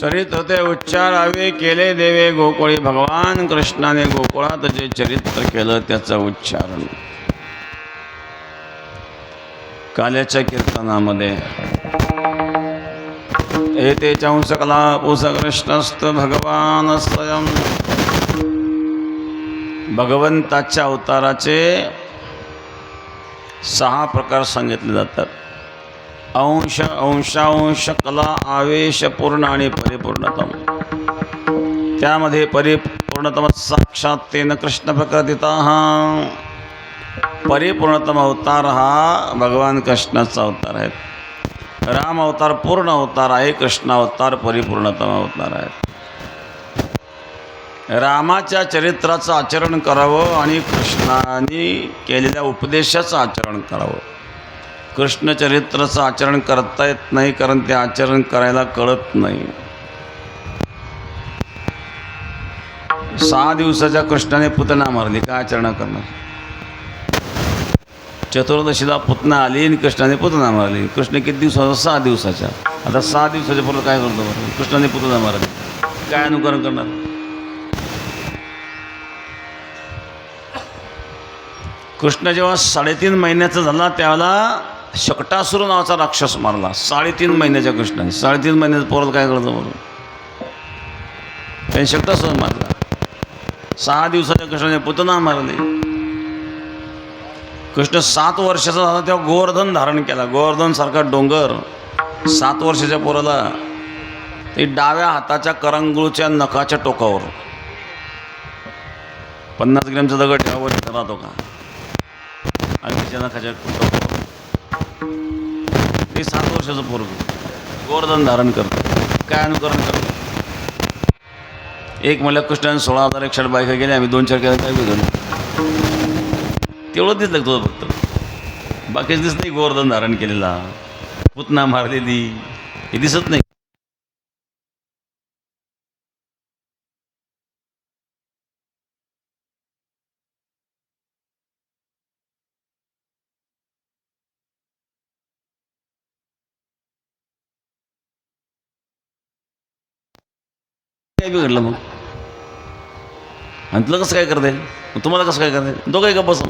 चरित्र ते उच्चारावे केले देवे गोकुळी. भगवान कृष्णाने गोकुळात जे चरित्र केलं त्याचं उच्चारण काल्याच्या कीर्तनामध्ये एते चंसकला पुस कृष्णस्त भगवान स्वयं. भगवंताच्या अवताराचे 6 प्रकार सांगितले जातात. अंश, अंशांश, कला, आवेश, पूर्ण आणि परिपूर्णतम. त्यामध्ये परिपूर्णतम साक्षात तेन कृष्ण प्रकृतिता. परिपूर्णतम अवतार हा भगवान कृष्णाचा अवतार आहे. राम अवतार पूर्ण अवतार आहे, कृष्ण अवतार परिपूर्णतम अवतार आहे. रामाच्या चरित्राचं आचरण करावं आणि कृष्णाने केलेल्या उपदेशाचं आचरण करावं. कृष्ण चरित्राचं आचरण करता येत नाही, कारण ते आचरण करायला कळत नाही. 6 दिवसाच्या कृष्णाने पुतना मारली, काय आचरण करणार? चतुर्दशीला पुतना आली आणि कृष्णाने पुतना मारली. कृष्ण किती दिवसाचा? 6 दिवसाच्या. आता 6 दिवसाच्या पुढे काय करतो बरं? कृष्णाने पुतना मारली, काय अनुकरण करणार? कृष्ण जेव्हा 3.5 महिन्याचा झाला त्यावेळेला शकटासुर नावाचा राक्षस मारला. 3.5 महिन्याच्या कृष्णाने. 3.5 महिन्याचं पोराला काय करतो बरं? त्याने शकटासुर मारला. 6 दिवसाच्या कृष्णाने पुतना मारली. कृष्ण 7 वर्षाचा झाला तेव्हा गोवर्धन धारण केला. गोवर्धन सारखा डोंगर. 7 वर्षाच्या पोराला ते डाव्या हाताच्या करंगुळच्या नखाच्या टोकावर 50 ग्रॅमचा दगड ठेवावर राहतो का? आणि त्याच्या नखाच्या टोकावर ते 7 वर्षाचं पोरग गोवर्धन धारण करतं. काय अनुकरण करतं? एक म्हणलं कृष्णाने 16,100 बायका गेल्या, आम्ही 2-4 केल्या, काय बिघडलं? तेवढं दिसलं तुझं फक्त, बाकीच दिसत नाही. गोवर्धन धारण केलेला, पुतना मारलेली, हे दिसत नाही. काय बिघडलं मग? आणि तुला कसं काय करता येईल? तुम्हाला कसं काय करता येईल? दोघं का बस.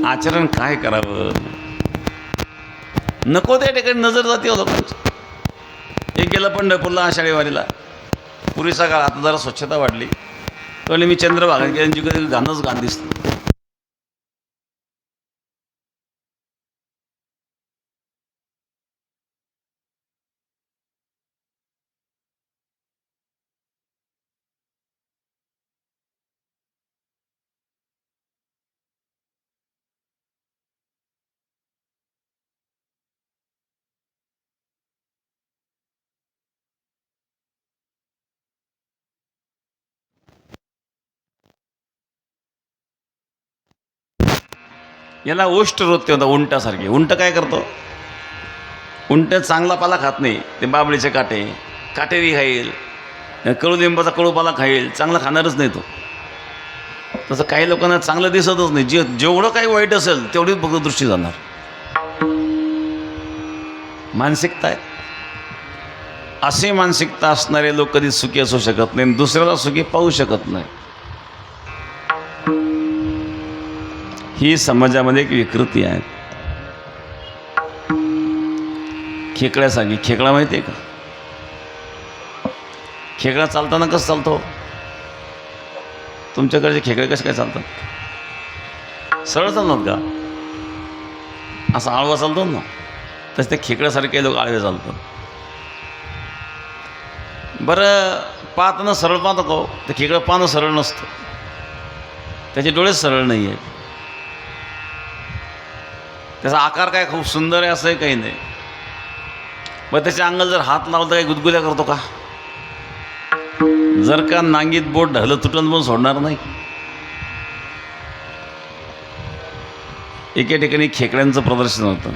आचरण काय करावं? नको त्या ठिकाणी नजर जाते लोकांची. एक गेलं पंढरपूरला आषाढी वारीला, पुरीचा काळ. आता जरा स्वच्छता वाढली. पहिले मी चंद्रभागा त्यांची कधी घाणच घाण दिसतं. याला उष्ट रोते होता, उंटासारखे. उंट काय करतो? उंट चांगला पाला खात नाही. ते बाबळीचे काटे, काटेरी खाईल, कडुलिंबाचा कडूपाला खाईल, चांगला खाणारच नाही तो. तसं काही लोकांना चांगलं दिसतच नाही. जेवढं काही वाईट असेल तेवढीच फक्त दृष्टी जाणार. मानसिकता आहे. अशी मानसिकता असणारे लोक कधी सुखी असू शकत नाही, दुसऱ्याला सुखी पाहू शकत नाही. ही समाजामध्ये एक विकृती आहे. खेकड्यासारखी. खेकडा माहिती आहे का? खेकडा चालताना कसं चालतो? तुमच्याकडचे खेकडे कसे काय चालतात? सरळ चालतात का? असा आळवा चालतो ना, तसे ते खेकड्यासारखे लोक आळवे चालतात. बरं, पाहताना सरळ पाहतो का? ते खेकडं पाहणं सरळ नसतं. त्याचे डोळेच सरळ नाही आहेत. त्याचा आकार काय खूप सुंदर आहे असंही काही नाही. मग त्याच्या अंगाला जर हात लावला तर काही गुदगुल्या करतो का? जर का नांगीत बोट ढालं तुटून पण सोडणार नाही. एके ठिकाणी खेकड्यांचं प्रदर्शन होतं.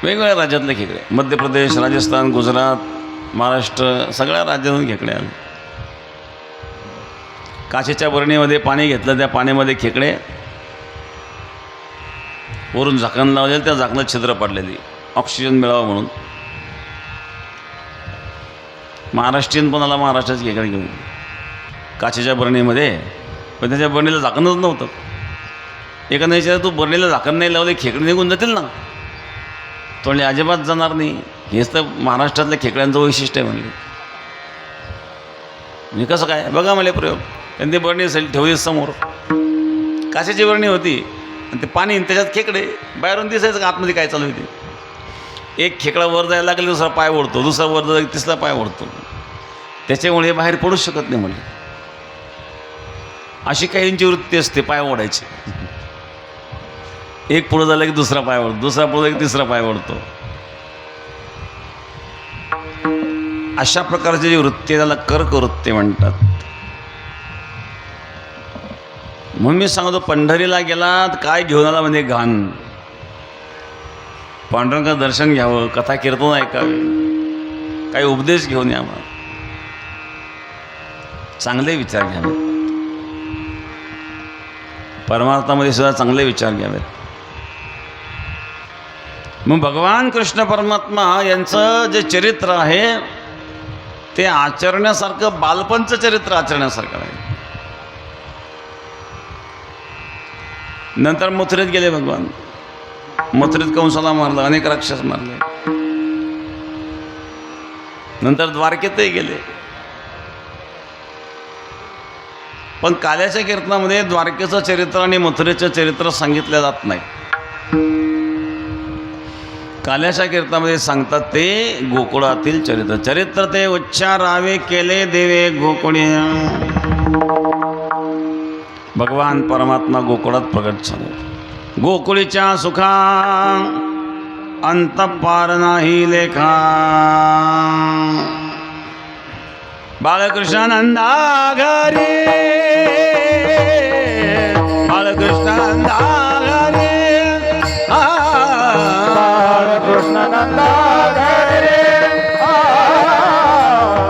वेगवेगळ्या राज्यातले खेकडे, मध्य प्रदेश, राजस्थान, गुजरात, महाराष्ट्र, सगळ्या राज्यातून खेकडे आले. काचेच्या बरणीमध्ये पाणी घेतलं, त्या पाण्यामध्ये खेकडे वरून झाकण लावलेलं, त्या झाकणात छिद्र पडलेली ऑक्सिजन मिळावं म्हणून. महाराष्ट्रीयन पण आला महाराष्ट्राची खेकडे घेऊन काचेच्या बरणीमध्ये, पण त्याच्या बरणीला झाकणच नव्हतं. एका विचारलं तू बरणीला झाकण नाही लावले खेकडे निघून जातील ना? तो म्हणले अजिबात जाणार नाही, हेच तर महाराष्ट्रातल्या खेकड्यांचं वैशिष्ट्य आहे म्हणले. म्हणजे कसं काय बघा मला प्रयोग. त्यांनी ती बरणी ठेवली समोर, काचेची बरणी होती आणि ते पाणी त्याच्यात खेकडे, बाहेरून दिसायचं का आतमध्ये काय चालू होती. एक खेकडा वर जायला लागला दुसरा पाय ओढतो, दुसरा वर जायला तिसरा पाय ओढतो, त्याच्यामुळे बाहेर पडूच शकत नाही म्हणले. अशी काहींची वृत्ती असते पाय ओढायची. एक पुढं झालं की दुसरा पाय ओढतो, दुसरा पुढं झाला की तिसरा पाय ओढतो. अशा प्रकारची जी वृत्ती त्याला कर्कवृत्ती म्हणतात. म्हणून मी सांगतो पंढरीला गेलात काय घेऊन आला म्हणजे घाण. पांडुरंगाचं दर्शन घ्यावं, कथा कीर्तन ऐकावे, काही उपदेश घेऊन यावा, चांगले विचार घ्यावेत. परमार्थामध्ये सुद्धा चांगले विचार घ्यावेत. मग भगवान कृष्ण परमात्मा यांचं जे चरित्र आहे ते आचरण्यासारखं, बालपणचं चरित्र आचरण्यासारखं आहे. नंतर मथुरेत गेले भगवान. मथुरेत कंसाला मारलं, अनेक राक्षस मारले. नंतर द्वारकेतही गेले. पण काल्याच्या कीर्तनामध्ये द्वारकेचं चरित्र आणि मथुरेचं चरित्र सांगितलं जात नाही. काल्याच्या कीर्तनामध्ये सांगतात ते गोकुळातील चरित्र. चरित्र ते उच्चारावे केले देवे गोकुळी. भगवान परमात्मा गोकुळात प्रगट झाले. गोकुळीच्या सुखा अंत पार नाही लेखा. बाळकृष्णानंदा घरी, बाळकृष्णानंदा घरी, बाळकृष्णानंदा घरी,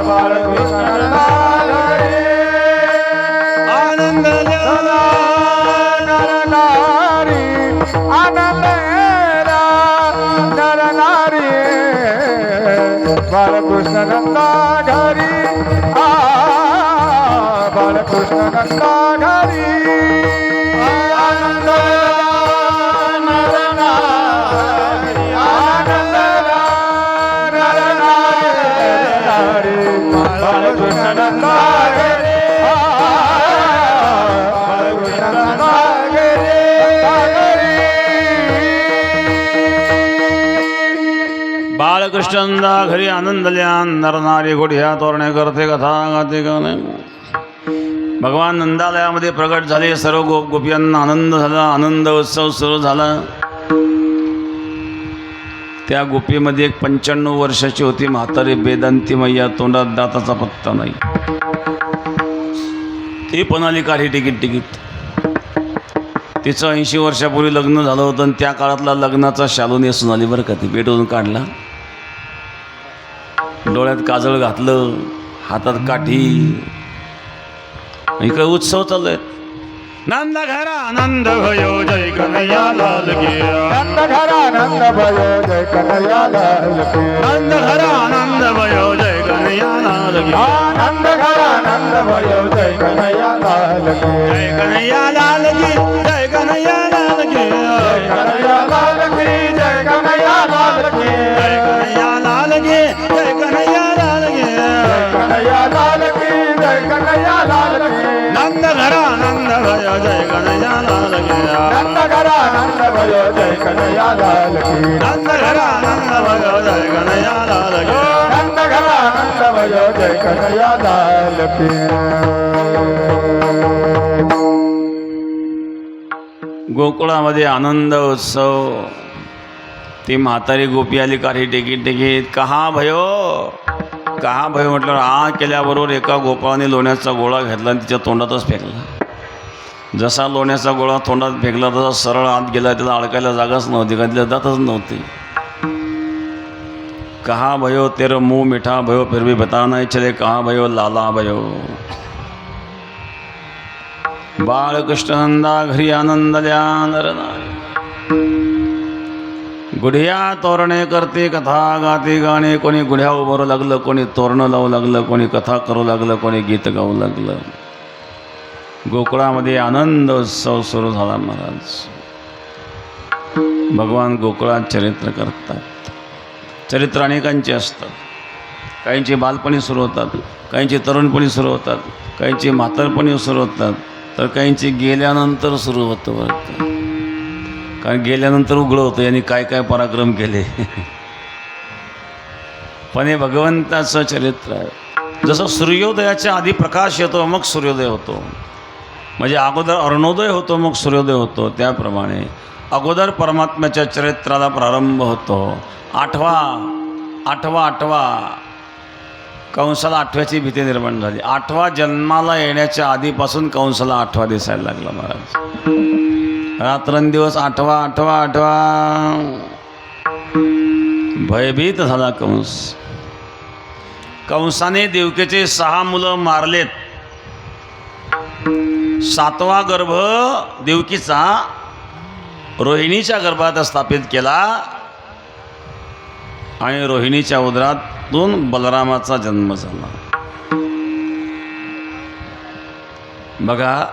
बाळकृष्णानंदा घरी. आनंद झाला नरनारी, आनंद नरनारी, बाळकृष्णानंदा घरी, बाळकृष्णानंदा घरी. आनंद नरनारी, आनंद नरनारी, बाळकृष्णानंदा घरी, बाळकृष्णानंदा घरी. बाळकृष्णानंदा घरी आनंदल्या नरनारी घोड्या तोरणे करते कथा गाते गाणे. भगवान नंदालयामध्ये प्रगट झाले. सर्व गोपियांना आनंद झाला, आनंद उत्सव सुरू झाला. त्या गोपीमध्ये एक 95 वर्षाची होती म्हातारी वेदांती मैया, तोंडात दाताचा पत्ता नाही. ती पण आली काठी टिकीत. तिचं 80 वर्षापूर्वी लग्न झालं होतं आणि त्या काळातला लग्नाचा शालू नेसून आली बरं का. ती पेटवून काढला, डोळ्यात काजळ घातलं, हातात काठी. इकडे उत्सव चालू आहे. नंद घर आनंद भयो जय कन्हैया लाल की. नंद घर आनंद भयो जय कन्हैया लाल की. नंद घर आनंद भयो जय कन्हैया लाल की. नंद घर आनंद भयो जय कन्हैया लाल की. जय कन्हैया लाल की, जय कन्हैया लाल की, जय कन्हैया लाल की, जय कन्हैया लाल की, जय कन्हैया लाल की, जय कन्हैया लाल की, जय कन्हैया लाल की, जय कन्हैया लाल की. नंद घर आनंद भयो जय कन्हैया लाल की. नंद घर आनंद भयो जय कन्हैया लाल की. नंद घर आनंद भयो जय कन्हैया लाल की. नंद घर आनंद भयो जय कन्हैया लाल की. गोकुळामध्ये आनंद उत्सव. ती म्हातारी गोपी आली काठी टेकीत. कहा भयो, कहा भयो म्हटल्यावर आ केल्याबरोबर एका गोपाळाने लोण्याचा गोळा घेतला आणि तिच्या तोंडातच फेकला. जसा लोण्याचा गोळा तोंडात फेकला तसा सरळ आत गेला. त्याला अडकायला जागाच नव्हती, का तिला जातच नव्हती. कहा भयो तेरा मुंह मिठा भयो फिर भी बता नहीं चले, कहा भयो लाला भयो. बाळकृष्णनंदा घरी आनंदल्या नरनारी. गुढ्या तोरणे करते कथा गाते गाणे, कोणी गुढ्या उभारू लागलं, कोणी तोरणं लावू लागलं, कोणी कथा करू लागलं, कोणी गीत गाऊ लागलं. गोकुळामध्ये आनंद उत्सव सुरू झाला. महाराज भगवान गोकुळात चरित्र करतात. चरित्र अनेकांचे असतात. काहींची बालपणी सुरू होतात, काहींची तरुणपणी सुरू होतात, काहींची म्हातारपणी सुरू होतात, तर काहींची गेल्यानंतर सुरू होतं. बरं का, कारण गेल्यानंतर उघडं होतं यांनी काय काय पराक्रम केले. पण हे भगवंताचं चरित्र आहे. जसं सूर्योदयाच्या आधी प्रकाश येतो मग सूर्योदय होतो, म्हणजे अगोदर अरुणोदय होतो मग सूर्योदय होतो, त्याप्रमाणे अगोदर परमात्म्याच्या चरित्राला प्रारंभ होतो. आठवा कंसाला 8व्याची भीती निर्माण झाली. 8वा जन्माला येण्याच्या आधीपासून कंसाला 8वा दिसायला लागला. महाराज रात्रंदिवस 8वा भयभीत झाला कंस. कंसाने देवकीचे 6 मुलं मारलेत. 7वा गर्भ देवकीचा रोहिणीच्या गर्भात स्थापित केला आणि रोहिणीच्या उदरातून बलरामाचा जन्म झाला. बघा,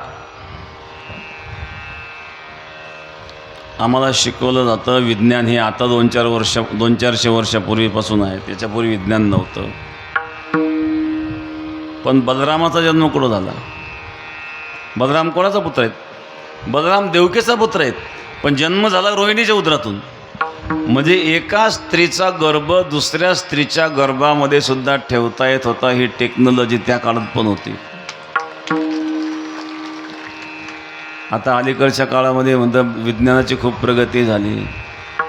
आम्हाला शिकवलं जातं विज्ञान हे आता 200-400 वर्षापूर्वीपासून आहे. त्याच्यापूर्वी विज्ञान नव्हतं. पण बलरामाचा जन्म कुठं झाला? बलराम कोणाचा पुत्र आहेत? बलराम देवकीचा पुत्र आहेत, पण जन्म झाला रोहिणीच्या उदरातून. म्हणजे एका स्त्रीचा गर्भ दुसऱ्या स्त्रीच्या गर्भामध्ये सुद्धा ठेवता येत होता. ही टेक्नॉलॉजी त्या काळात पण होती. आता अलीकडच्या काळामध्ये म्हणतात विज्ञानाची खूप प्रगती झाली.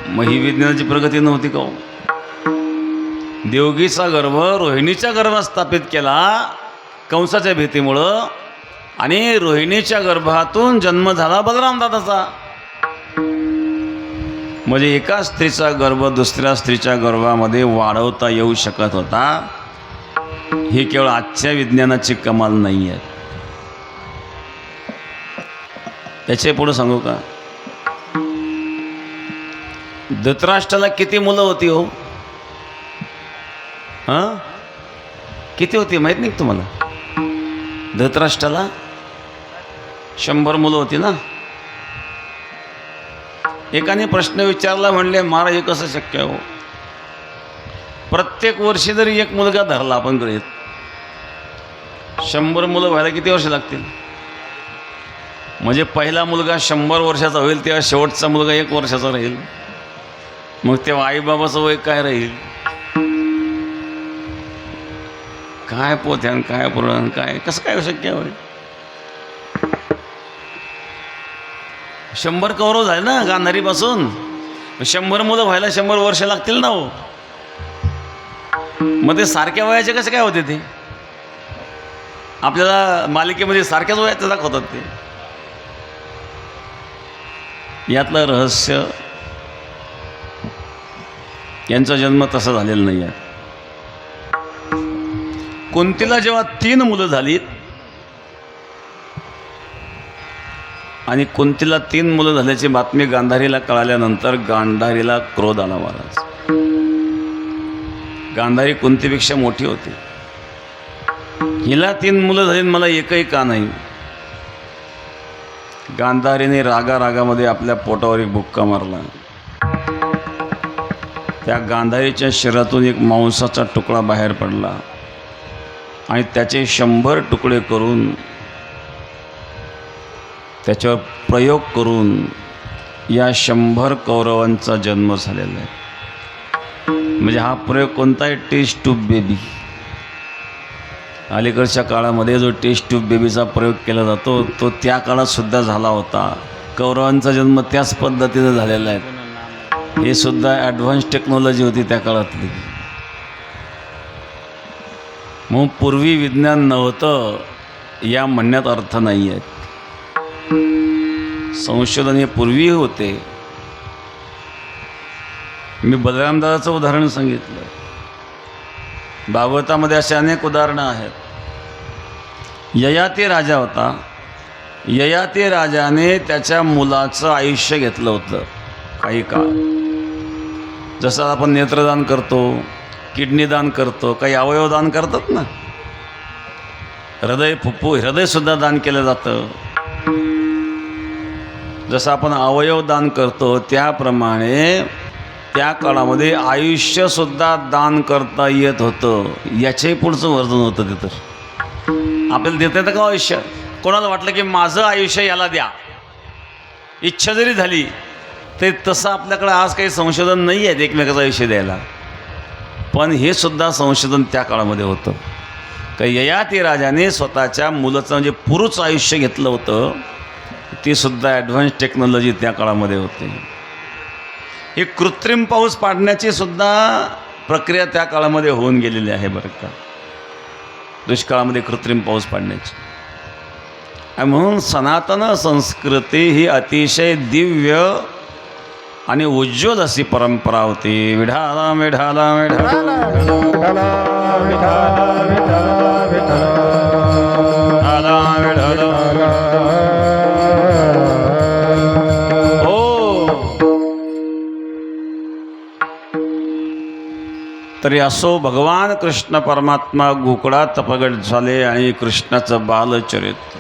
मग ही विज्ञानाची प्रगती नव्हती का? देवकीचा गर्भ रोहिणीच्या गर्भात स्थापित केला कंसाच्या भीतीमुळं, आणि रोहिणीच्या गर्भातून जन्म झाला बलराम दादाचा. म्हणजे एका स्त्रीचा गर्भ दुसऱ्या स्त्रीच्या गर्भामध्ये वाढवता येऊ शकत होता. ही केवळ आजच्या विज्ञानाची कमाल नाही आहे. त्याचे पुढे सांगू का? धृतराष्ट्राला किती मुलं होती हो? हां, किती होती माहीत नाही तुम्हाला? धृतराष्ट्राला 100 मुलं होती ना. एकाने प्रश्न विचारला, म्हणले महाराज हे कसं शक्य आहे हो? प्रत्येक वर्षी जरी एक मुलगा धरला आपण गृहीत, 100 मुलं व्हायला किती वर्ष लागतील? म्हणजे पहिला मुलगा 100 वर्षाचा होईल तेव्हा शेवटचा मुलगा 1 वर्षाचा राहील. मग तेव्हा आईबाबाचं वय काय राहील? काय पोथ्यान, काय पुराण, काय कसं काय शक्य आहे? 100 कौरव झाले ना गांधारीपासून. 100 मुलं व्हायला 100 वर्ष लागतील ना हो. मग ते सारख्या वयाचे कसे काय होते? ते आपल्याला मालिकेमध्ये सारख्याच वयाचे दाखवतात ते. यातलं रहस्य, यांचा जन्म तसा झालेला नाही आहे. कुंतीला जेव्हा 3 मुलं झालीत आणि कुंतीला 3 मुलं झाल्याची बातमी गांधारीला कळाल्यानंतर गांधारीला क्रोध आला. महाराज, गांधारी कुंतीपेक्षा मोठी होती. हिला 3 मुलं झाली, मला एकही का नाही? गांधारीने रागामध्ये आपल्या पोटावर एक बुक्का मारला. त्या गांधारीच्या शरीरातून एक मांसाचा तुकडा बाहेर पडला आणि त्याचे 100 तुकडे करून त्याच्यावर प्रयोग करून या 100 कौरवांचा जन्म झालेला आहे. म्हणजे हा प्रयोग कोणता आहे? Test tube baby. अलीकडच्या काळामध्ये जो टेस्ट ट्यूब बेबीचा प्रयोग केला जातो तो त्या काळात सुद्धा झाला होता. कौरवांचा जन्म त्याच पद्धतीनं झालेला आहे. हे सुद्धा ॲडव्हान्स टेक्नॉलॉजी होती त्या काळातली. मग पूर्वी विज्ञान नव्हतं या म्हणण्यात अर्थ नाही आहे. संशोधन हे पूर्वी होते. मी बलरामदादाचं उदाहरण सांगितलं. भागवतामध्ये असे अनेक उदाहरणं आहेत. ययाती राजा होता. ययाती राजाने त्याच्या मुलाचं आयुष्य घेतलं होतं काही काळ. जसं आपण नेत्रदान करतो, किडनी दान करतो, काही अवयव दान करतात ना, हृदयसुद्धा दान केलं जातं. जसं आपण अवयव दान करतो त्याप्रमाणे त्या काळामध्ये आयुष्यसुद्धा दान करता येत होतं. याच्याही पुढचं वर्णन होतं ते. तर आपल्याला देता येतं का आयुष्य? कोणाला वाटलं की माझं आयुष्य याला द्या, इच्छा जरी झाली ते तसं आपल्याकडं आज काही संशोधन नाही आहे एकमेकाचं आयुष्य द्यायला. पण हे सुद्धा संशोधन त्या काळामध्ये होतं. काही ययाती राजाने स्वतःच्या मुलाचं म्हणजे पुरुष आयुष्य घेतलं होतं. ती सुद्धा ॲडव्हान्स टेक्नॉलॉजी त्या काळामध्ये होती. ही कृत्रिम पाऊस पाडण्याची सुद्धा प्रक्रिया त्या काळामध्ये होऊन गेलेली आहे बरं का. दुष्काळामध्ये कृत्रिम पाऊस पाडण्याची. आणि म्हणून सनातन संस्कृती ही अतिशय दिव्य आणि उज्ज्वल अशी परंपरा होती. विठाला विठाला विठाला तरी असो, भगवान कृष्ण परमात्मा गोकुळात प्रगट झाले आणि कृष्णाचं बालचरित्र.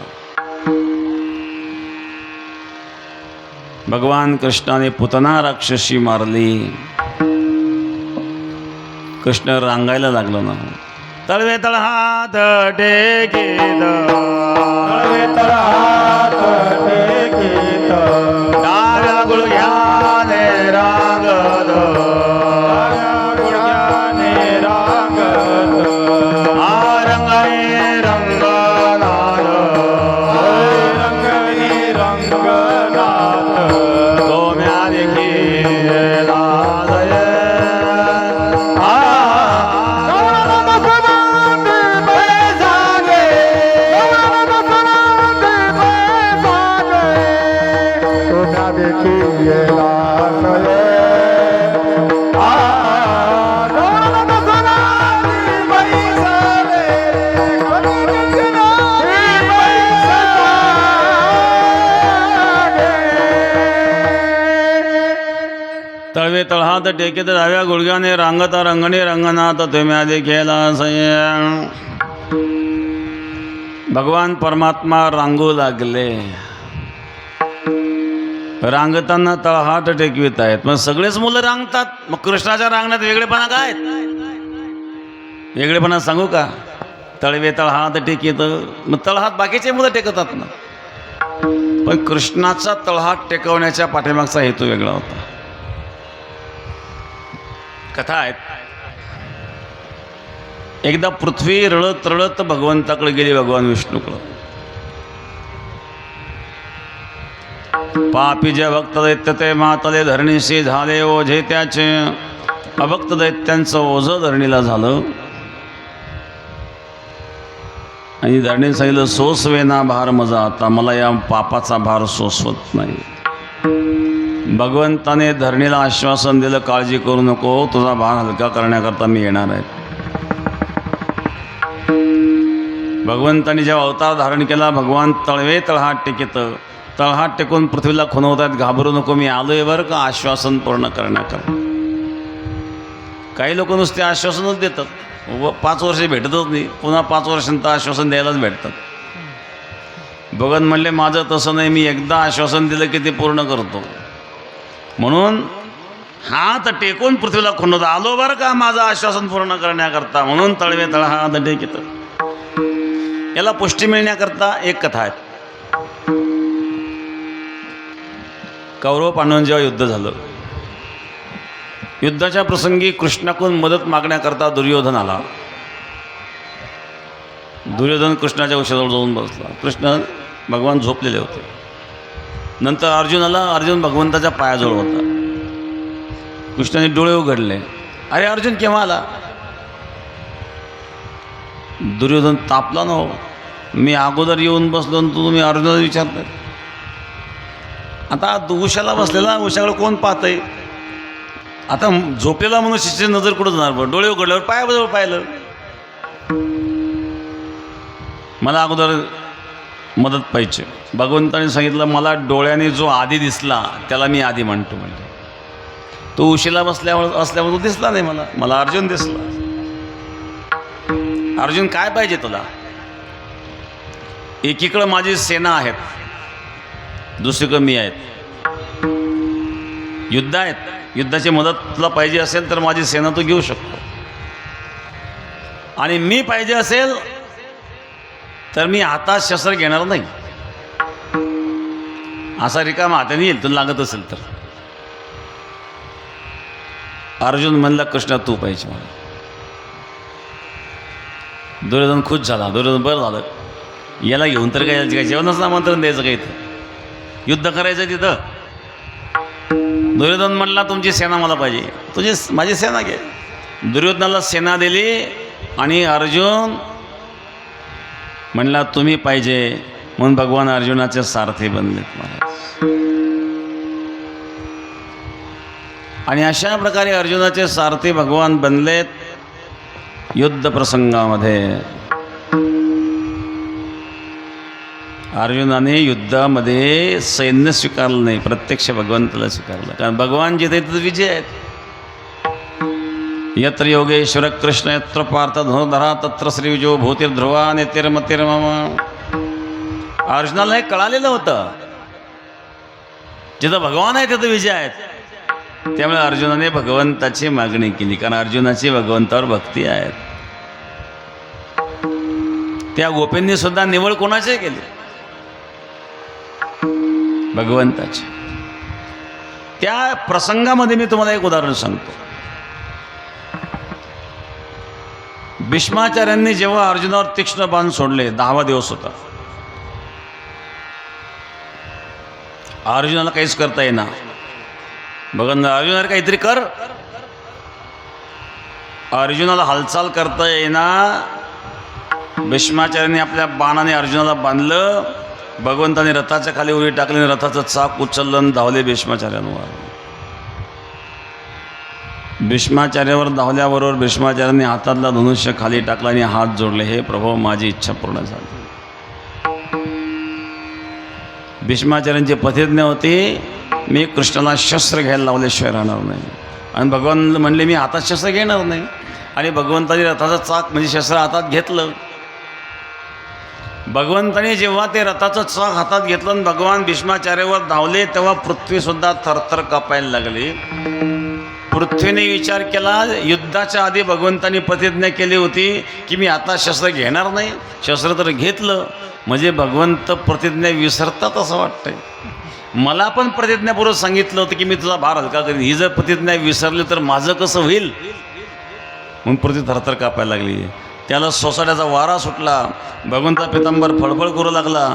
भगवान कृष्णाने पुतना राक्षसी मारली. कृष्ण रांगायला लागलो ना. तळवे तळहात टेकीत, तळवे तळहात टेकीत, डाव्या गुडघ्याने रांगत, डाव्या गुडघ्याने रांगत, रंगणे रंगनाथ, रंगणे रंगनाथ, गोम्या देखीला दये. तळवे तळहात टेकेत, डाव्या गुडघ्याने रांगता, रंगणे रंगनाथ, तुम्ही देखीला सय. भगवान परमात्मा रांगू लागले. रांगताना तळहात टेकवित आहेत. मग सगळेच मुलं रांगतात. मग कृष्णाच्या रांगण्यात वेगळेपणा काय? वेगळेपणा सांगू का? तळवे तळहात टेकीत, मग तळहात बाकीचे मुलं टेकतात ना. पण कृष्णाचा तळहात टेकवण्याच्या पाठीमागचा हेतू वेगळा होता. कथा आहेत. एकदा पृथ्वी रळत रळत भगवंताकडे गेली, भगवान विष्णूकडं. पापी जे भक्त दैत्य ते मातले धरणीशी झाले ओझे त्याचे. अभक्त दैत्यांचं ओझं धरणीला झालं आणि धरणीने सांगितलं, सोसवेना भार मजा आता, मला या पापाचा भार सोसवत नाही. भगवंताने धरणीला आश्वासन दिलं, काळजी करू नको, तुझा भार हलका करण्याकरता मी येणार आहे. भगवंताने जेव्हा अवतार धारण केला, भगवान तळवे तळहात टेकीत, तळहात टेकून पृथ्वीला खुणवतात, घाबरू नको, मी आलोय बरं का आश्वासन पूर्ण करण्याकरता. काही लोक नुसते आश्वासनच देतात, 5 वर्ष भेटतच नाही, पुन्हा 5 वर्षांत आश्वासन द्यायलाच भेटतात. भगवान म्हणले, माझं तसं नाही, मी एकदा आश्वासन दिलं की ते पूर्ण करतो. म्हणून हात टेकून पृथ्वीला खुणवतात, आलो बरं का माझं आश्वासन पूर्ण करण्याकरता. म्हणून तळवे तळहात टेकीत. याला पुष्टी मिळण्याकरता एक कथा आहे. कौरव पांडवांचं जेव्हा युद्ध झालं, युद्धाच्या प्रसंगी कृष्णाकडून मदत मागण्याकरता दुर्योधन आला. दुर्योधन कृष्णाच्या उशाजवळ जाऊन बसला. कृष्ण भगवान झोपलेले होते. नंतर अर्जुन आला. अर्जुन भगवंताच्या पायाजवळ होता. कृष्णाने डोळे उघडले. अरे अर्जुन केव्हा आला? दुर्योधन तापला ना. हो, मी अगोदर येऊन बसलो आणि तुम्ही अर्जुनाला विचारता. आता उशाला बसलेला, उशाकडे कोण पाहतंय? आता झोपलेला मनुष्याची नजर कुठं जाणार? डोळे उघडल्यावर पायाजवळ पाहिलं. मला अगोदर मदत पाहिजे. भगवंताने सांगितलं, मला डोळ्याने जो आधी दिसला त्याला मी आधी म्हणतो. म्हणजे तो उशिला असल्यावर तो दिसला नाही मला अर्जुन दिसला. अर्जुन काय पाहिजे तुला? एकीकडं माझी सेना आहेत, दुसरीकडं मी आहेत. युद्ध आहेत, युद्धाची मदत तुला पाहिजे असेल तर माझी सेना तू घेऊ शकतो, आणि मी पाहिजे असेल तर मी हातात शस्त्र घेणार नाही. असा रिकामा हाताने येईल तुला लागत असेल तर. अर्जुन म्हणला कृष्णा तू पाहिजे मला. दुर्योधन खुश झाला. दुर्योधन बरं झालं, याला घेऊन तर काय जेवणाचं आमंत्रण द्यायचं का इथं, युद्ध करायचं तिथं. दुर्योधन म्हणला तुमची सेना मला पाहिजे, माझी सेना घे. दुर्योधनाला सेना दिली आणि अर्जुन म्हणला तुम्ही पाहिजे, म्हणून भगवान अर्जुनाचे सारथी बनलेत महाराज. आणि अशा प्रकारे अर्जुनाचे सारथी भगवान बनलेत. युद्ध प्रसंगामध्ये अर्जुनाने युद्धामध्ये सैन्य स्वीकारलं नाही, प्रत्यक्ष भगवंताला स्वीकारलं. कारण भगवान जिथे तिथे विजय आहेत. यत्र योगेश्वर कृष्ण यत्र पार्थ धनुर्धरा तत्र श्रीविजो भूतिर्ध्रुवा नेतिर्मतिर्मम. अर्जुनाला हे कळालेलं होतं, जिथं भगवान आहे तिथं विजय आहेत. त्यामुळे अर्जुनाने भगवंताची मागणी केली, कारण अर्जुनाची भगवंतावर भक्ती आहे. त्या गोपींनी सुद्धा निवड कोणाची केली? भगवंताची. त्या प्रसंगामध्ये मी तुम्हाला एक उदाहरण सांगतो. भीष्माचार्यांनी जेव्हा अर्जुनावर तीक्ष्ण बाण सोडले, 10वा दिवस होता. अर्जुनाला काहीच करता येईना. बघा अर्जुनाला काहीतरी कर. अर्जुनाला हालचाल करता येईना. भीष्माचार्यांनी आपल्या बाणाने अर्जुनाला बांधलं. भगवंताने रथाच्या खाली उडी टाकली, रथाचं चाक उचललं, धावले भीष्माचार्यांवर. भीष्माचार्यावर धावल्याबरोबर भीष्माचार्यांनी हातातला धनुष्य खाली टाकला आणि हात जोडले, हे प्रभू माझी इच्छा पूर्ण झाली. भीष्माचार्यांची प्रतिज्ञा होती मी कृष्णाला शस्त्र घ्यायला लावल्याशिवाय राहणार नाही. आणि भगवान म्हणले मी हातात शस्त्र घेणार नाही. आणि भगवंताने रथाचं चाक म्हणजे शस्त्र हातात घेतलं. भगवंताने जेव्हा ते रथाचं चाक हातात घेतलं आणि भगवान भीष्माचार्यावर धावले, तेव्हा पृथ्वीसुद्धा थरथर कापायला लागली. पृथ्वीने विचार केला, युद्धाच्या आधी भगवंतांनी प्रतिज्ञा केली होती की मी आता शस्त्र घेणार नाही, शस्त्र तर घेतलं. म्हणजे भगवंत प्रतिज्ञा विसरतात असं वाटतंय. मला पण प्रतिज्ञापूर्वक सांगितलं होतं की मी तुझा भार हलका करीन, ही जर प्रतिज्ञा विसरली तर माझं कसं होईल? म्हणून पृथ्वी थरथर कापायला लागली. त्याला सोसाट्याचा वारा सुटला. भगवंता पितांबर फळफळ करू लागला.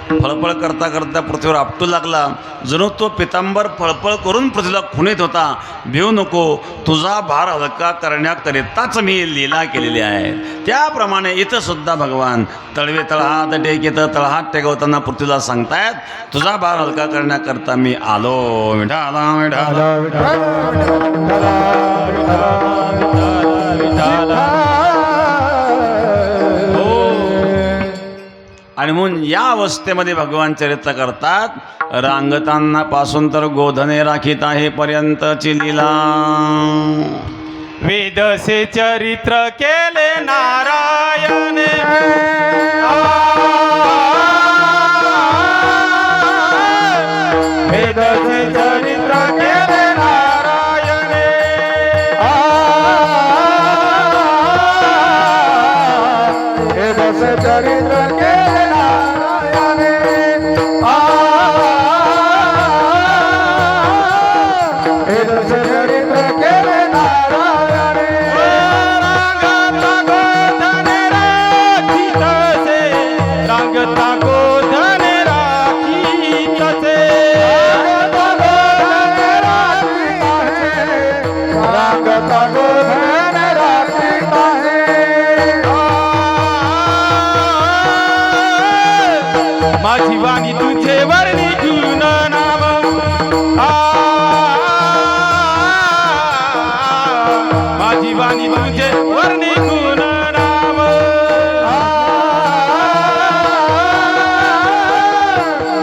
फळफळ करता करता पृथ्वीवर आपटू लागला. जणू तो पितांबर फळफळ करून पृथ्वीला खुणीत होता. भिवू नको, तुझा भार हलका करण्याकरिताच मी लीला केलेली आहे. त्याप्रमाणे इथं सुद्धा भगवान तळवे तळहात टेकित तळहात टेकवताना पृथ्वीला सांगतायत तुझा भार हलका करण्याकरता मी आलो. विठाला विठाला आणि म्हणून या अवस्थेमध्ये भगवान चरित्र करतात. रांगताना पासून तर गोधने राखीत आहे पर्यंतची लीला. वेदसे चरित्र केले नारायण. वेदसे चरित्र केले नारायण. वेदसे चरित्र केले माझी वाणी तुझे वर्णी गुण नाम. माझी वाणी तुझे वर्णी गुण नाम.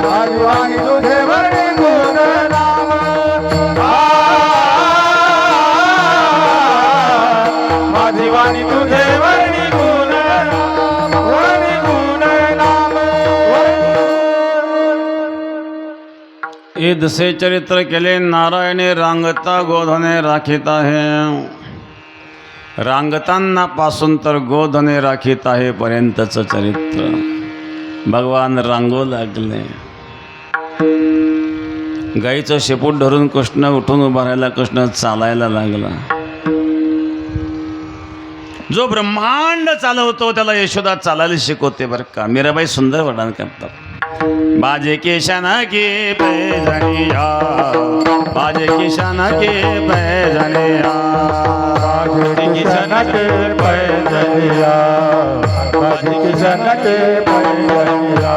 माझी वाणी तुझे वर्णी गुण नाम. माझी वाणी तुझे वर्णी गुण वर्णी गुण नाम ईदसे चरित्र केले नारायणे रांगता गोधने राखीत आहे रांगताना पासून तर गोधने राखीत आहे पर्यंतचं चरित्र भगवान रांगू लागले गाईचं शेपूट धरून कृष्ण उठून उभा राहिला कृष्ण चालायला लागला जो ब्रह्मांड चालवतो त्याला यशोदा चालायला शिकवते बरं का मीराबाई सुंदर वर्णन करतात बाजे किशन के पैजनिया बाजे किशन के पैजनिया किशन के पैजनिया बाजे किशन के पैजनिया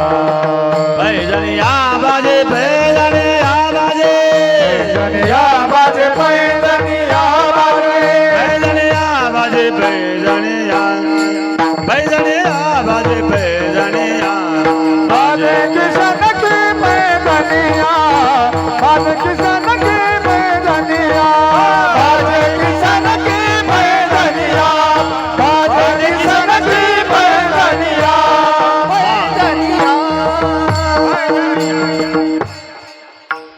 पैजनिया बाजे पैजनिया बाजे पैजनिया बाजे पैजनिया बाजे पैजनिया बाजे पैजनिया पैजनिया बाजे पैजनिया बाजे किशन के पैजनिया बाजे किशन के पैजनिया बाजे किशन के पैजनिया बाजे किशन के पैजनिया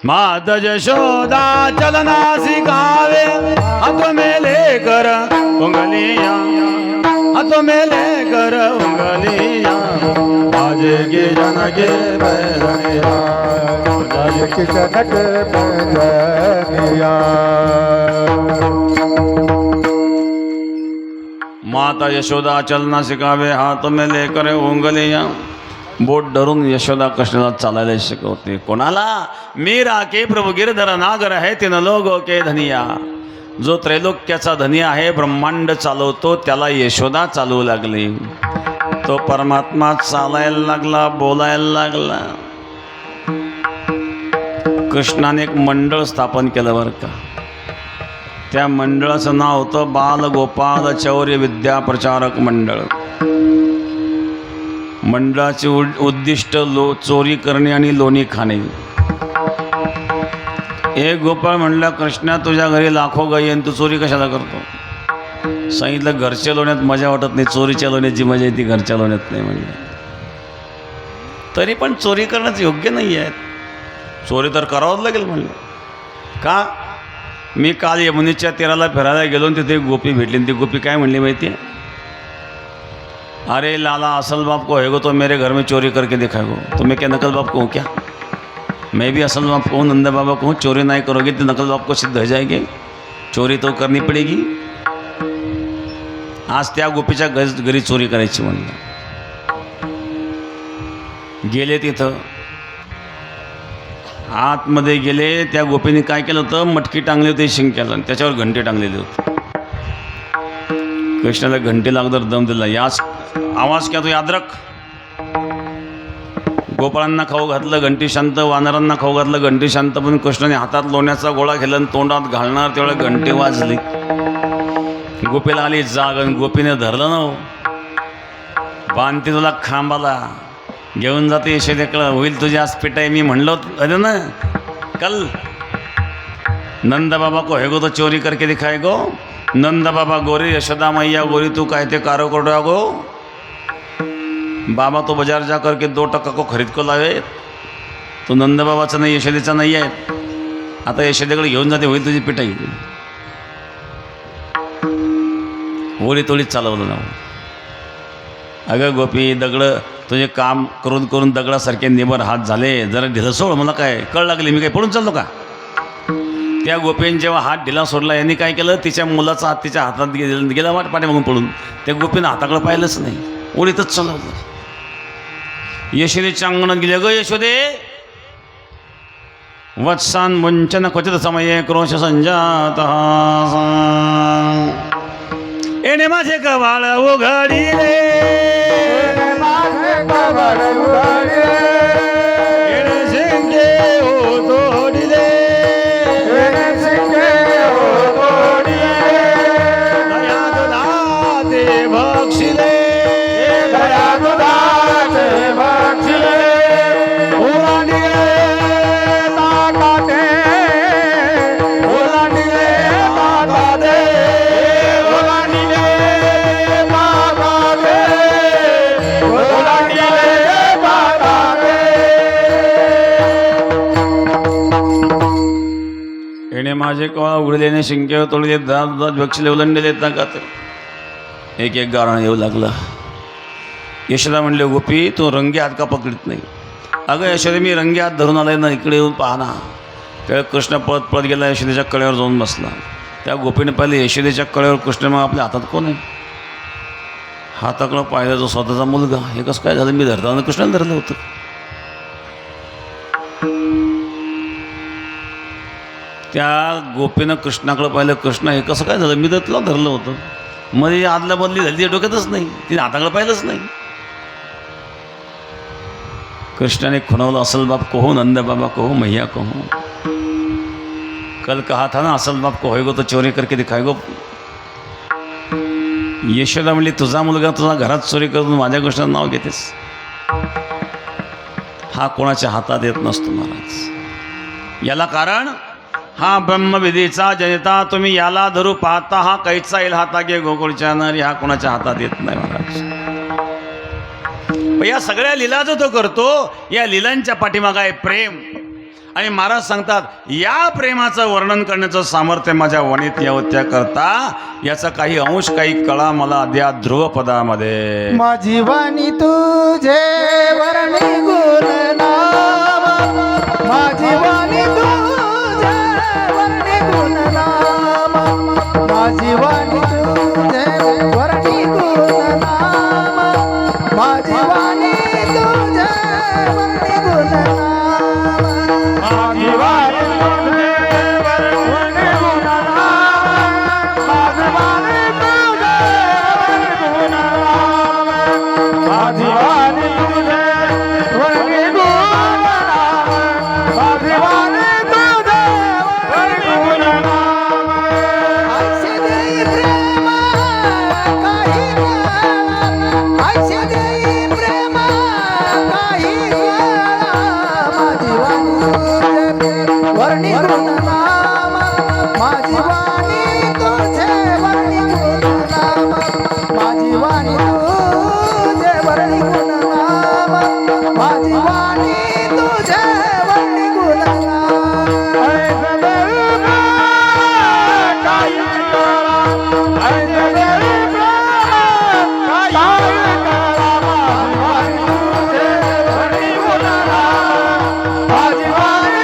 मात यशोदा चलना सिखावे हाथ में लेकर उंगलियां हाथ में लेकर उंगलियां बाजे के जन के पैजनिया बाजे किशन के पैजनिया माता यशोदा चलना सिखावे हाथ में लेकर उंगलियां बोट धरून यशोदा कृष्णाला चालायला शिकवते कोणाला मीरा के प्रभु गिरधर नागर आहे तीन लोगो के धनिया जो त्रैलोक्याचा धनी आहे ब्रह्मांड चालवतो त्याला यशोदा चालवू लागली तो परमात्मा चालायला लागला बोलायला लागला कृष्णाने एक मंडळ स्थापन केलं बरं का त्या मंडळाचं नाव होतं बाल गोपाल चौर्य विद्या प्रचारक मंडळ मंडळाचे उद्दिष्ट चोरी करणे आणि लोणी खाणे एक गोपाळ म्हणला कृष्णा तुझ्या घरी लाखो गायी आणि तू चोरी कशाला करतो सांगितलं घरच्या लोण्यात मजा वाटत नाही चोरीच्या लोण्याची मजा येते घरच्या लोण्यात नाही म्हणलं तरी पण चोरी करणंच योग्य नाही आहे चोरी तर करावंच लागेल म्हणलं का मी काल यमुनेच्या तीराला फिरायला गेलो आणि तिथे एक गोपी भेटली ती गोपी काय म्हणली माहिती आहे अरे लाला असल बाप को है गो तो मेरे घर में चोरी करके दिखाएगो तो मैं क्या नकल बाप को हूँ क्या मैं भी असल बाप को हूँ नंदा बाबा को हूँ चोरी नहीं करोगे तो नकल बाप को सिद्ध हो जाएगी चोरी तो करनी पड़ेगी आज त्या गोपीच्या घरी चोरी करायची म्हणलं गेले तिथं आतमध्ये गेले त्या गोपीने काय केलं होतं मटकी टांगली होती शिंक्याला आणि त्याच्यावर घंटे टांगलेले होते कृष्णाला घंटे लागदर दम दिला याच आवाज क्या तो याद रख गोपाळांना खाऊ घातलं घंटी शांत वानरांना खाऊ घातलं घंटी शांत पण कृष्णाने हातात लोण्याचा गोळा घेतला आणि तोंडात घालणार तेवढे घंटे वाजली गोपीला आली जाग आणि गोपीने धरलं ना बांधते तुला खांबाला घेऊन जाते यशोदेकडं होईल तुझी आज पिटाई मी म्हणलो अरे ना कल नंद बाबा को है गो तो चोरी करके दिखाए गो नंद बाबा गोरी यशोदा मैया गोरी तू कहते कारो को गो बाबा तो बाजार जा करके 2% को खरीद को लावे तो नंद बाबाचा नाही यशोदेचा नाही आहे आता यशोदेकडे घेऊन जाते होईल तुझी पिटाई होळी तोळीत चालवलं ना अगं गोपी दगडं तुझे काम करून करून दगडासारखे निबर हात झाले जरा ढिलं सोड मला काय कळ लागली मी काय पळून चाललो का त्या गोपीने जेव्हा हात ढिला सोडला यांनी काय केलं तिच्या मुलाचा हात तिच्या हातात गेला वाट पाठीमागून पळून त्या गोपीनं हाताकडे पाहिलंच नाही ओळीतच चालवलं यशोदेच्या अंगणात गेले ग यशोदे वत्सान वंचन क्वचित समये क्रोश संजात एने माझे कवाळ उघडीले एने शिंगे हो तोडिले दया दुधाते बक्षिले कवा उघडल्याने शिंक्यावर तोडले दात दात बक्षले उलंडे देत ना का एक एक गाणं येऊ लागलं. यशोदा म्हणले गोपी तू रंगे हात का पकडत नाही. अगं यशोदा मी रंगे हात धरून आलाय ना इकडे येऊन पाहा ना. त्यावेळेस कृष्ण पळत पळत गेला यशोदेच्या कळ्यावर जाऊन बसला. त्या गोपीने पाहिले यशोदेच्या कळ्यावर कृष्ण मग आपल्या हातात कोण आहे. हाताकडं पाहिला तो स्वतःचा मुलगा. हे कसं काय झालं मी धरताना कृष्णाने धरलं होतं. त्या गोपीनं कृष्णाकडं पाहिलं कृष्ण हे कसं काय झालं मी तर तुला धरलं होतं. मध्ये आदला बदली झाली ती डोक्यातच नाही. तिने हाताकडं पाहिलंच नाही. कृष्णाने खुणावलं असल बाप कहो नंद बाबा कहो मैया कहो कल कहा था ना असल बाप को होएगो तो चोरी करके दिखाएगो. यशोदा म्हणली तुझा मुलगा तुझा घरात चोरी करून माझ्या कृष्णाचं नाव घेतेस. हा कोणाच्या हातात येत नसतो महाराज. याला कारण हा ब्रह्मविधीचा जनिता तुम्ही याला धरू पाहता. हा कैचा येईल हाता घे गोकुळच्या नारी. हा कोणाच्या हातात येत नाही महाराज. या सगळ्या लीला जो तो करतो या लीलांच्या पाठीमागे आहे प्रेम. आणि महाराज सांगतात या प्रेमाचं वर्णन करण्याचं सामर्थ्य माझ्या वणीत यावत्या करता याचा काही अंश काही कळा मला द्या ध्रुवपदामध्ये. माझी वाणी तुझे वर्णी गुणनाम माझी वाणी तुझे वर्णी गुणनाम माझी वाणी तुझे वर्णी गुणनाम माझी वाणी तुझे वर्णी गुणनाम माझी वाणी तुझे वर्णी गुणनाम माझी वाणी तुझे वर्णी गुणनाम माझी वाणी तुझे वर्णी गुणनाम माझी वाणी तुझे वर्णी गुणनाम ऐसे देई प्रेम काही काळा ऐसे देई प्रेम काही काळा माझी वाणी तुझे वर्णी गुणनाम माझी वाणी तुझे वर्णी गुणनाम माझी वाणी तुझे वर्णी गुणनाम माझी वाणी तुझे वर्णी गुणनाम ऐसे देई प्रेम काही काळा ऐसे देई प्रेम काही काळा माझी वाणी तुझे वर्णी गुणनाम माझी वाणी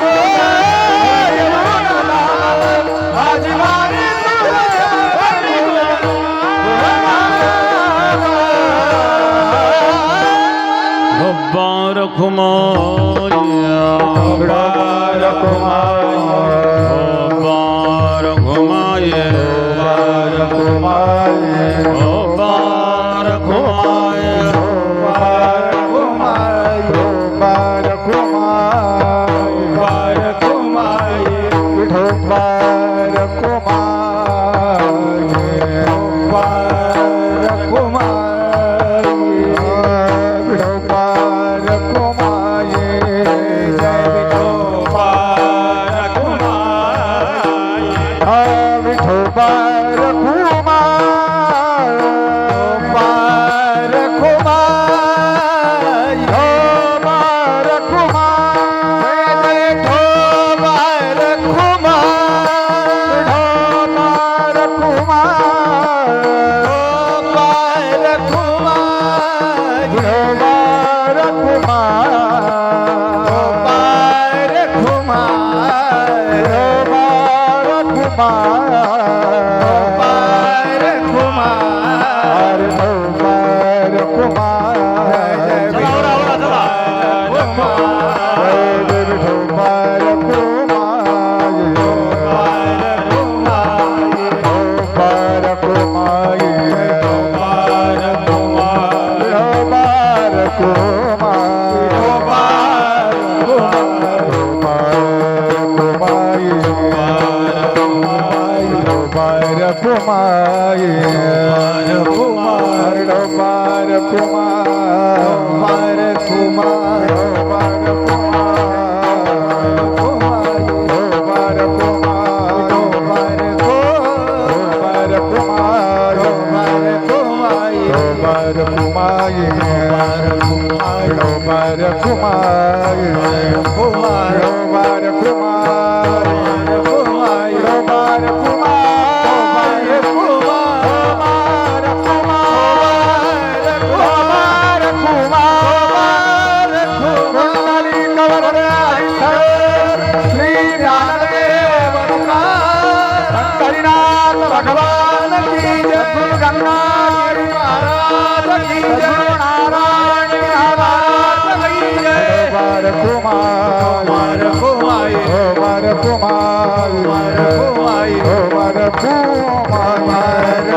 तुझे वर्णी गुणनाम माझी वाणी तुझे वर्णी गब्बार खुमाया गुणनाम गब्बार घुमाये गब्बार घुमाये कुमार की जय गुरु गंगागिरी महाराज की जय नारायण महाराज की जय बार कुमार कुमाई हो बार कुमार कुमाई हो बार कुमार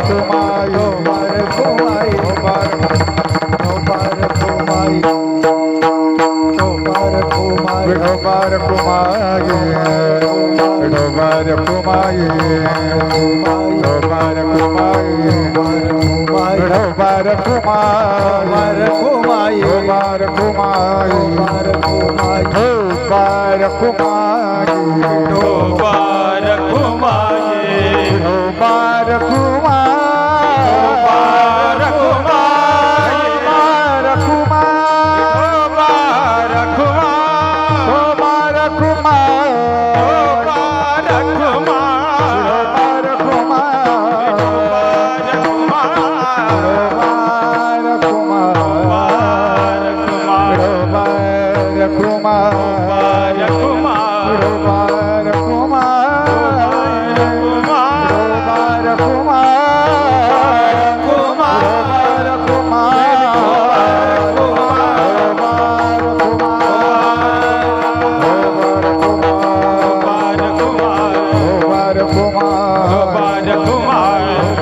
कुमाई हो बार कुमाई हो बार कुमाई हो बार कुमाई हो बार कुमाई हो बार कुमाई हो बार कुमाई हो बार कुमाई हो बार कुमाई हो बार कुमाई हो बार कुमाई हो बार कुमाई हो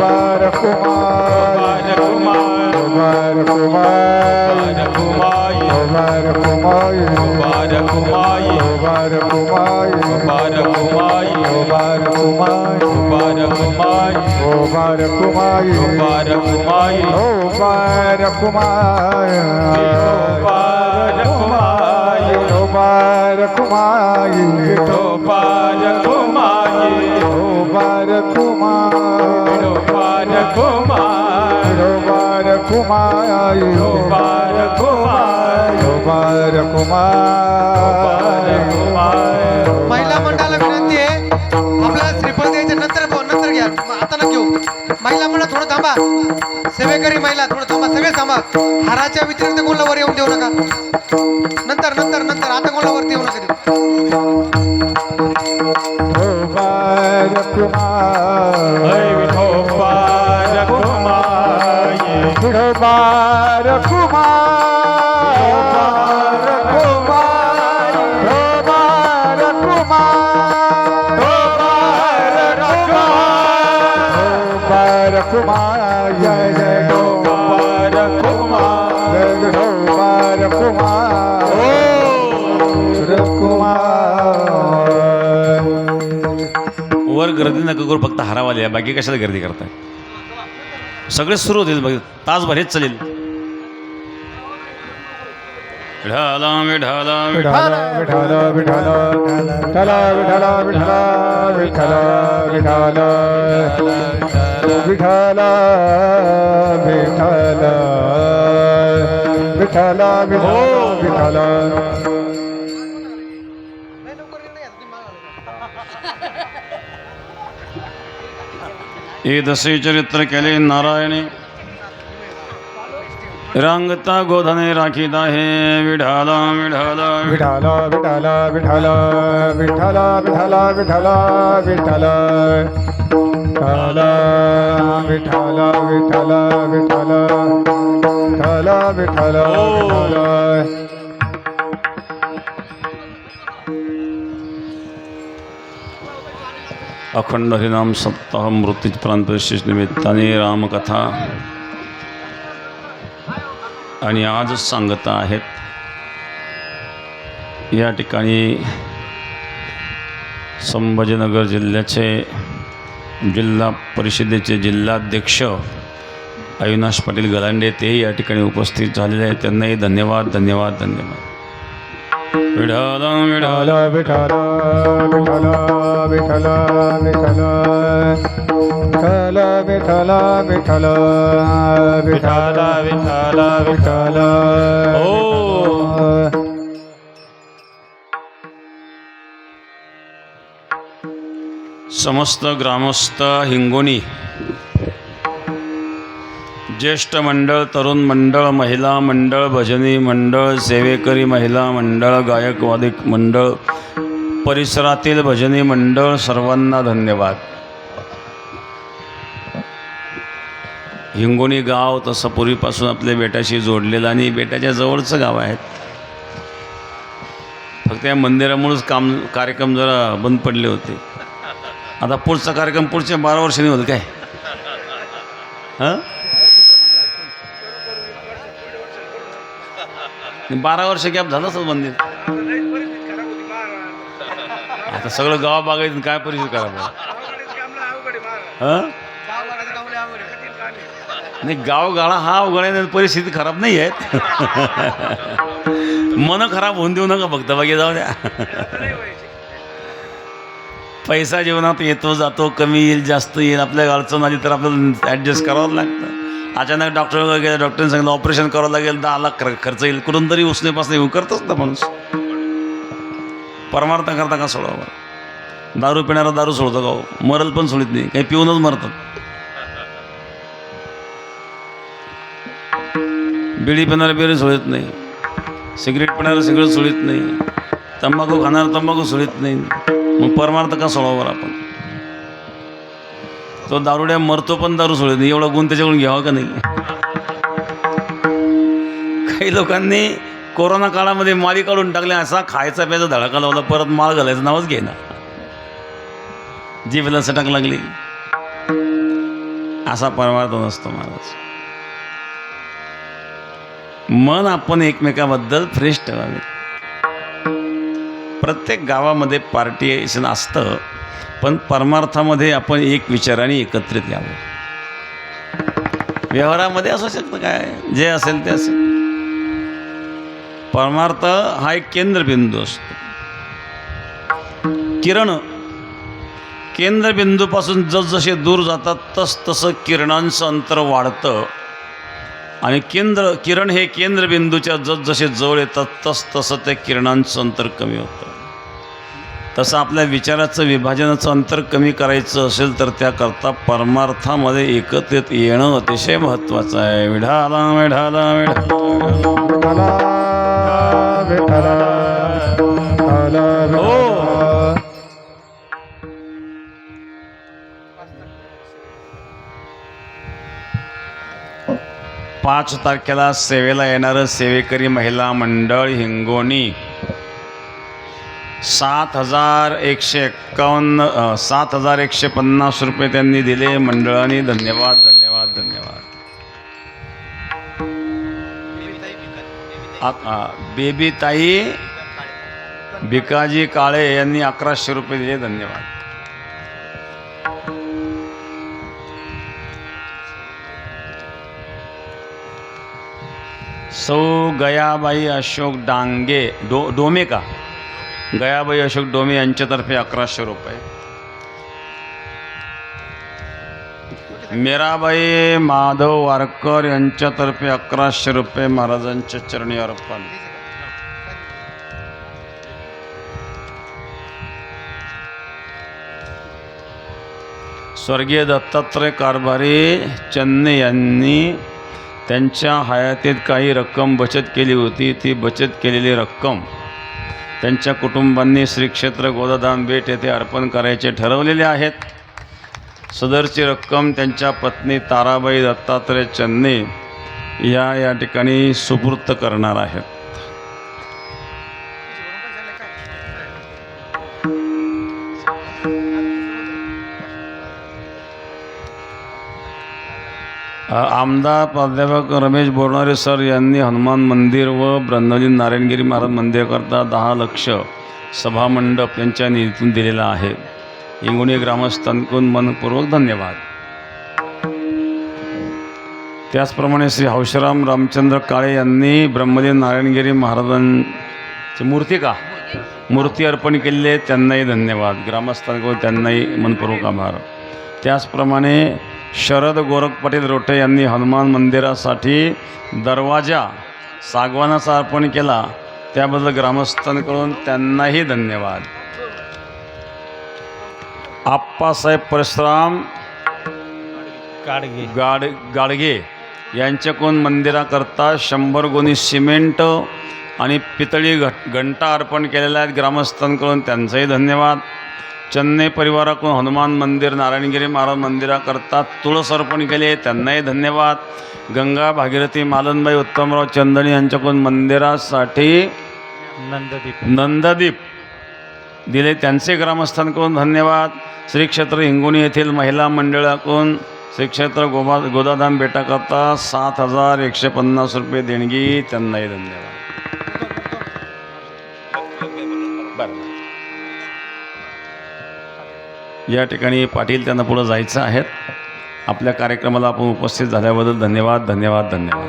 बार कुमाई बार कुमाई बार कुमाई हो बार कुमाई हो बार कुमाई हो बार कुमाई हो बार कुमाई बार कुमाई बार कुमाई बार कुमाई बार महिला मंडळाला विनंती आहे आपल्याला श्रीफळ द्यायचे नंतर घ्या आता न घेऊ महिला मंडळ थोडं थांबा सेवेकरी महिला थोडं थांबा सगळे थांबा हाराच्या व्यतिरिक्त कोणाला वर येऊन देऊ नका नंतर नंतर नंतर आता कोणाला वरती येऊ नका देऊ जय जय हो बार कुमार जय जय हो बार कुमार वर गर्दी नका करू फक्त हारावाले आहे, बाकी कशाला गर्दी करताय सगळे सुरू होतील बघ तासभर हेच चालेल विठाला विठाला विठाला विठाला विठाला विठाला विठाला विठाला विठाला विठाला विठाला विठाला विठाला हे दसे चरित्र केले नारायणे रांगता गोधने राखीत आहे विठाला विठाला विठाला विठाला विठाला विठाला विठाला विठाला विठाला विठाला विठाला विठाला विठाला विठाला विठाला अखंड हरिनाम सप्ताह मृत्यूच प्रांत विशेष निमित्ताने रामकथा आणि आज सांगता आहेत या ठिकाणी संभाजीनगर जिल्ह्याचे जिल्हा परिषदेचे जिल्हाध्यक्ष अविनाश पाटील गलांडे ते या ठिकाणी उपस्थित झालेले आहेत त्यांनाही धन्यवाद धन्यवाद धन्यवाद विठाला विठाला विठाला विठाला विठाला विठाला विठाला विठाला विठाला विठाला विठाला ओ समस्त ग्रामस्थ हिंगोणी ज्येष्ठ मंडळ तरुण मंडळ महिला मंडळ भजनी मंडळ सेवेकरी महिला मंडळ गायक वादक मंडळ परिसरातील भजनी मंडळ सर्वांना धन्यवाद हिंगोणी गाव तसं पूर्वीपासून आपल्या बेटाशी जोडलेलं आणि बेटाच्या जवळचं गाव आहे. फक्त या मंदिरामुळेच कार्यक्रम जरा बंद पडले होते. आता पुढचा कार्यक्रम पुढच्या 12 वर्षांनी होईल काय? हां 12 वर्ष गॅप झालं असं मंदिर. आता सगळं गाव बागायचं काय परिस्थिती करा. हां नाही गावगाळा हा अवघड परिस्थिती खराब नाही आहेत. मन खराब होऊन देऊ नका फक्त बाकी जाऊ द्या. पैसा जीवनात येतो जातो, कमी येईल जास्त येईल, आपल्या अडचण आली तर आपल्याला ॲडजस्ट करावं लागतं. अचानक डॉक्टर गेला, डॉक्टरने सांगितलं ऑपरेशन करावं लागेल, 10 लाख खर्च येईल, कुठून तरी उसनेपासून येऊन करतोच ना माणूस. परमार्थ करता का सोडावं. दारू पिणारा दारू सोडतो गाव, मरल पण सोडित नाही, काही पिऊनच मरतात. बिडी पिणारा बिडी सोडित नाही, सिगरेट पिणारा सिगरेट सोडित नाही, तंबाखू खाणारा तंबाखू सोडित नाही. मग परमार्थ का सोडावर आपण. तो दारुड्या मरतो पण दारू सोडत नाही, एवढा गुण त्याच्याकडून घ्यावा का नाही. काही लोकांनी कोरोना काळामध्ये माळी काढून टाकल्या, असा खायचा प्यायचा धडाका लावला, परत माळ घालायचं नावच घे ना, जीभला सटक लागली. असा परमार्थ नसतो महाराज. मन आपण एकमेकाबद्दल फ्रेश ठेवावे. प्रत्येक गावामध्ये पार्टिशन असतं, पण परमार्थामध्ये आपण एक विचाराने एकत्रित यावं. व्यवहारामध्ये असू शकतं काय जे असेल ते असेल. परमार्थ हा एक केंद्रबिंदू असतो. किरण केंद्रबिंदूपासून जसजसे दूर जातात तसं किरणांचं अंतर वाढतं आणि किरण हे केंद्रबिंदूच्या जसजसे जवळ येतात तसं त्या किरणांचं अंतर कमी होतं. तसं आपल्या विचाराचं विभाजनाचं अंतर कमी करायचं असेल तर त्याकरता परमार्थामध्ये एकत्रित येणं अतिशय महत्त्वाचं आहे. विढाला विढाला विढाला हो. 5 तारखेला सेवेला येणारं सेवेकरी महिला मंडळ हिंगोणी 7,150 रुपये त्यांनी दिले मंडळाने. धन्यवाद धन्यवाद धन्यवाद. बेबी ताई भिकाजी काळे यांनी 1100 रुपये दिले. धन्यवाद. सौ गयाबाई अशोक डांगे डोमे का गयाबाई अशोक डोमे यांच्यातर्फे 1100 रुपये. मीराबाई माधव वारकर यांच्यातर्फे 1100 रुपये महाराजांच्या चरणी अर्पण. स्वर्गीय दत्तात्रय कारभारी चन्ने यांनी त्यांच्या हयातीत काही रक्कम बचत केली होती. ती बचत केलेली रक्कम त्यांच्या कुटुंबांनी श्री क्षेत्र गोदाधाम बेट येथे अर्पण करायचे ठरवलेले आहेत. सदरची रक्कम त्यांच्या पत्नी ताराबाई दत्तात्रय चन्ने या ठिकाणी सुपूर्त करणार आहेत. आमदार प्राध्यापक रमेश बोरणारे सर यांनी हनुमान मंदिर व ब्रह्मलीन नारायणगिरी महाराज मंदिराकरता 10 लक्ष सभामंडप यांच्या निधीतून दिलेला आहे. हिंगोणी ग्रामस्थांकडून मनपूर्वक धन्यवाद. त्याचप्रमाणे श्री हौशराम रामचंद्र काळे यांनी ब्रह्मलीन नारायणगिरी महाराजांची मूर्ती अर्पण केलेली आहे. त्यांनाही धन्यवाद. ग्रामस्थांकडून त्यांनाही मनपूर्वक आभार. त्याचप्रमाणे शरद गोरख पाटील रोठे यांनी हनुमान मंदिरासाठी दरवाजा सागवानाचा अर्पण केला. त्याबद्दल ग्रामस्थांकडून त्यांनाही धन्यवाद. आप्पासाहेब परशुराम गाडगे यांच्याकडून मंदिराकरता 100 गोणी सिमेंट आणि पितळी घंटा अर्पण केलेल्या आहेत. ग्रामस्थांकडून त्यांचाही धन्यवाद. चन्ने परिवाराकडून हनुमान मंदिर नारायणगिरी महाराज मंदिराकरता तुळस अर्पण केले, त्यांनाही धन्यवाद. गंगा भागीरथी मालनबाई उत्तमराव चंदणी यांच्याकडून मंदिरासाठी नंददीप दिले, त्यांचे ग्रामस्थांकडून धन्यवाद. श्री क्षेत्र हिंगोली येथील महिला मंडळाकडून श्री क्षेत्र गोदाधाम बेटाकरता 7,150 रुपये देणगी, त्यांनाही धन्यवाद. या ठिकाणी पाटील त्यांना पुढं जायचं आहे. आपल्या कार्यक्रमाला आपण उपस्थित झाल्याबद्दल धन्यवाद धन्यवाद धन्यवाद.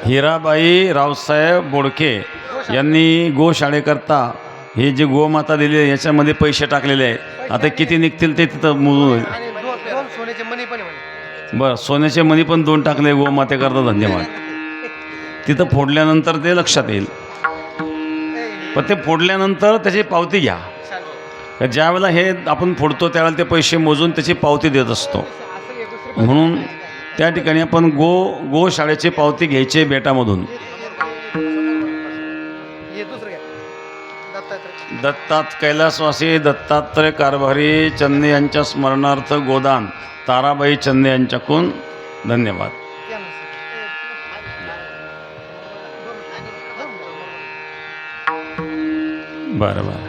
हिराबाई रावसाहेब बोडके यांनी गोशाळेकरता हे जे गोमाता दिली आहे याच्यामध्ये पैसे टाकलेले आहे. आता किती निघतील ते तिथं मोजून होईल. आणि दोन सोन्याचे मणी पण आहे म्हणे. बरं, सोन्याचे मणी पण 2 टाकले गोमातेकरता, धन्यवाद. तिथं फोडल्यानंतर ते लक्षात येईल. पण ते फोडल्यानंतर त्याची पावती घ्या. ज्या वेळेला हे आपण फोडतो त्यावेळेला ते पैसे मोजून त्याची पावती देत असतो. म्हणून त्या ठिकाणी आपण गोशाळेची पावती घ्यायची बेटामधून. दत्तात कैलासवासी दत्तात्रय कारभारी चन्ने यांच्या स्मरणार्थ गोदान ताराबाई चन्ने यांच्याकडून धन्यवाद. बरं बरं.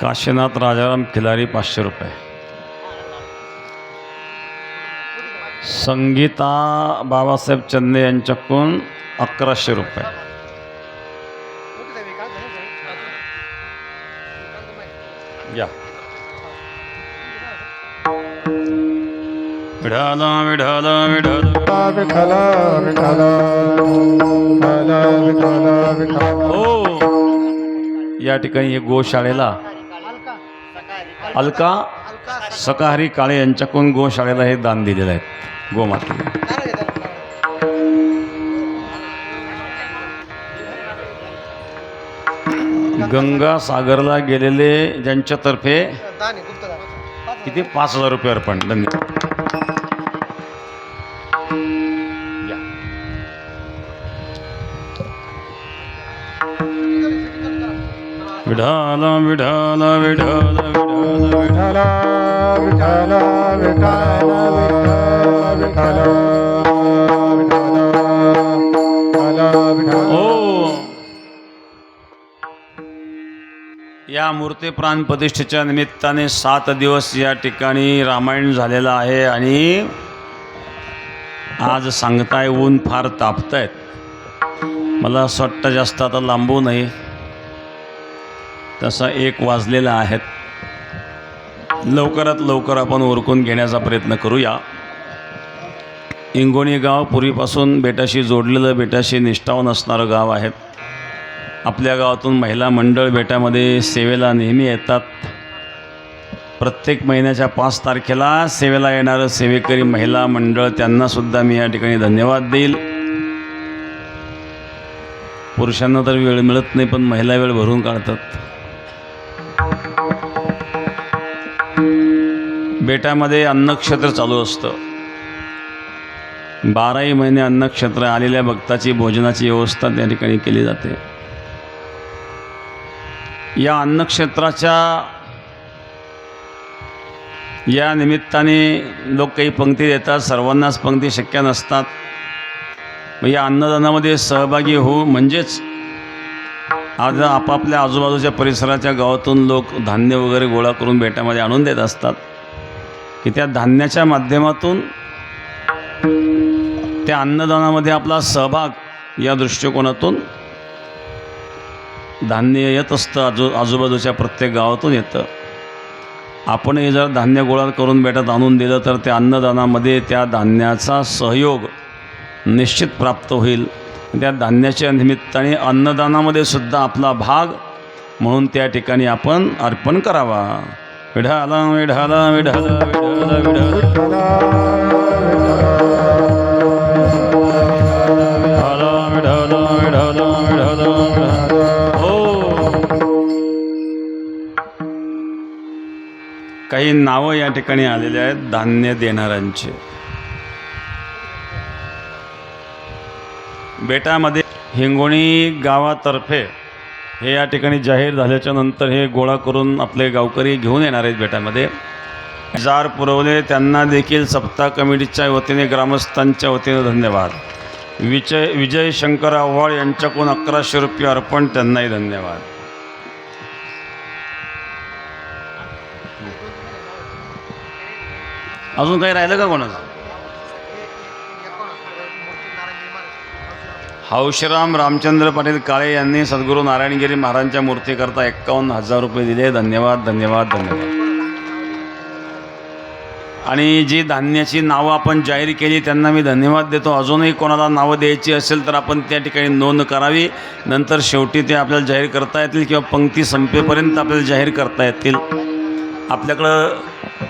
काशीनाथ राजाराम खिलारी 500 रुपये. संगीता बाबासाहेब चन्ने यांच्याकडून 1100 रुपये. या विठाला विठाला विठाला विठ्ठल विठ्ठल विठ्ठल विठ्ठल. हो, या ठिकाणी हे गोशाळेला अलका सकाहरी काळे यांच्याकडून गोशाळेला हे दान दिलेलं आहे गोमातेला. गंगा सागरला गेलेले ज्यांच्यातर्फे किती 5,000 रुपये अर्पण, धन्यवाद. विठाला विठाला विठाला विठाला विठ्ठल विठ्ठल विठ्ठल विठ्ठल विठ्ठल. हो, या मूर्ती प्राण प्रतिष्ठेच्या निमित्ताने 7 दिवस या ठिकाणी रामायण झालेलं आहे. आणि आज सांगताय ऊन फार तापतायत. मला असं वाटतं जास्त आता लांबू नये. तसा 1 वाजलेला आहे. लवकरात लवकर आपण उरकून घेण्याचा प्रयत्न करूया. इंगोणी गाव पूर्वीपासून बेटाशी जोडलेलं, बेटाशी निष्ठावान असणारं गाव आहे. आपल्या गावातून महिला मंडळ बेटामध्ये सेवेला नेहमी येतात. प्रत्येक महिन्याच्या 5 तारखेला सेवेला येणारं सेवेकरी महिला मंडळ, त्यांनासुद्धा मी या ठिकाणी धन्यवाद देईल. पुरुषांना तर वेळ मिळत नाही, पण महिला वेळ भरून काढतात. बेटामध्ये अन्नक्षेत्र चालू असतं. 12ही महिने अन्नक्षेत्र. आलेल्या भक्ताची भोजनाची व्यवस्था त्या ठिकाणी केली जाते. या अन्नक्षेत्राच्या या निमित्ताने लोक काही पंक्ती देतात. सर्वांनाच पंक्ती शक्य नसतात. या अन्नदानामध्ये सहभागी होऊ म्हणजेच आज आपापल्या आजूबाजूच्या परिसराच्या गावातून लोक धान्य वगैरे गोळा करून बेटामध्ये आणून देत असतात, की त्या धान्याच्या माध्यमातून त्या अन्नदानामध्ये आपला सहभाग या दृष्टिकोनातून धान्य येत असतं. आजूबाजूच्या प्रत्येक गावातून येतं. आपणही जर धान्य गोळा करून बेटात आणून दिलं तर त्या अन्नदानामध्ये त्या धान्याचा सहयोग निश्चित प्राप्त होईल. त्या धान्याच्या निमित्ताने अन्नदानामध्ये सुद्धा आपला भाग म्हणून त्या ठिकाणी आपण अर्पण करावा. विठाला विठाला विठाला विठाला विठाला विठाला विठाला. हो, काही नावं या ठिकाणी आलेले आहेत धान्य देणाऱ्यांचे. बेटामध्ये हिंगोणी गावातर्फे हे या ठिकाणी जाहीर झाल्याच्या नंतर हे गोळा करून आपले गावकरी घेऊन येणार आहेत बेटामध्ये. जार पुरवले त्यांना देखील सप्ताह कमिटीच्या वतीने ग्रामस्थांच्या वतीने धन्यवाद. विजय शंकर आव्हाड यांच्याकडून 1100 रुपये अर्पण, त्यांनाही धन्यवाद. अजून काही राहिलं का कोणाचं? हौशीराम रामचंद्र पाटील काळे यांनी सद्गुरू नारायणगिरी महाराजांच्या मूर्तीकरता 51,000 रुपये दिले. धन्यवाद धन्यवाद धन्यवाद. आणि जी धान्याची नावं आपण जाहीर केली त्यांना मी धन्यवाद देतो. अजूनही कोणाला नावं द्यायची असेल तर आपण त्या ठिकाणी नोंद करावी. नंतर शेवटी ते आपल्याला जाहीर करता येतील किंवा पंक्ती संपेपर्यंत आपल्याला जाहीर करता येतील. आपल्याकडं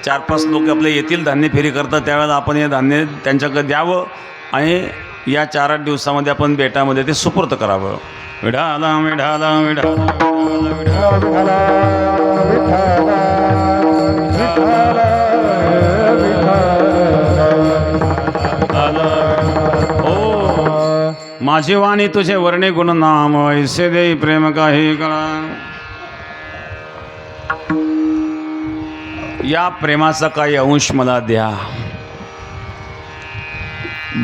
4-5 लोक आपले येतील धान्य फेरी करतात, त्यावेळेला आपण हे धान्य त्यांच्याकडे द्यावं आणि या 4-8 दिवसामध्ये आपण बेटामध्ये ते सुपूर्त करावं. विढाला विढाला विढाला विढाला ओ माझी वाणी तुझे वर्णे गुण नाम, ऐसे देई प्रेम काही कळा. या प्रेमाचा काही अंश मला द्या.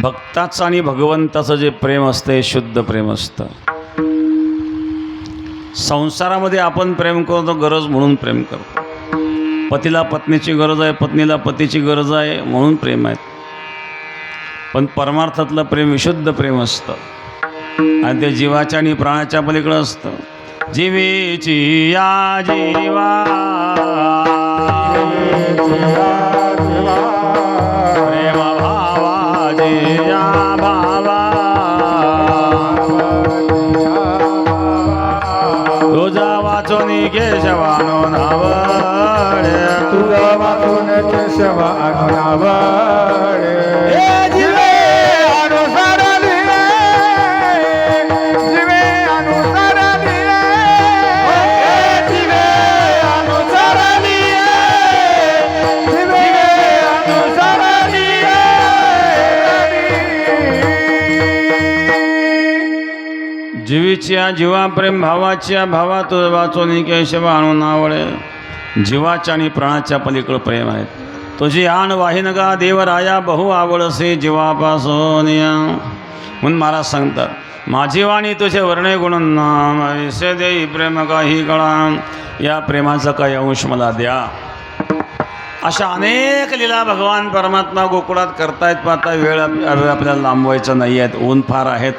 भक्ताचं आणि भगवंताचं जे प्रेम असतं हे शुद्ध प्रेम असतं. संसारामध्ये आपण प्रेम करतो गरज म्हणून प्रेम करतो. पतीला पत्नीची गरज आहे, पत्नीला पतीची गरज आहे म्हणून प्रेम आहे. पण परमार्थातलं प्रेम विशुद्ध प्रेम असतं आणि ते जीवाच्या आणि प्राणाच्या पलीकडं असतं. जीवेची या जीवा प्रेम भावाजी या भावा, तुझा वाचून केशवानो नावडे, तुझा वाचून केशवानो नावडे. जीवीच्या जीवा प्रेम भावाच्या भावा, तुझ वाचून केशव आणू नावळे. जीवाच्या आणि प्राणाच्या पलीकडं प्रेम आहे. तुझी आण वाहिन गा देवराया, बहु आवडसे जीवापासून या. म्हणून महाराज सांगतात, माझी वाणी तुझे वर्णे गुण नाम, ऐसे देई प्रेम काही कळा. या प्रेमाचा काही अंश मला द्या. अशा अनेक लीला भगवान परमात्मा गोकुळात करतायत. पाहता वेळ आपल्याला लांबवायचं नाही आहेत, ऊन फार आहेत,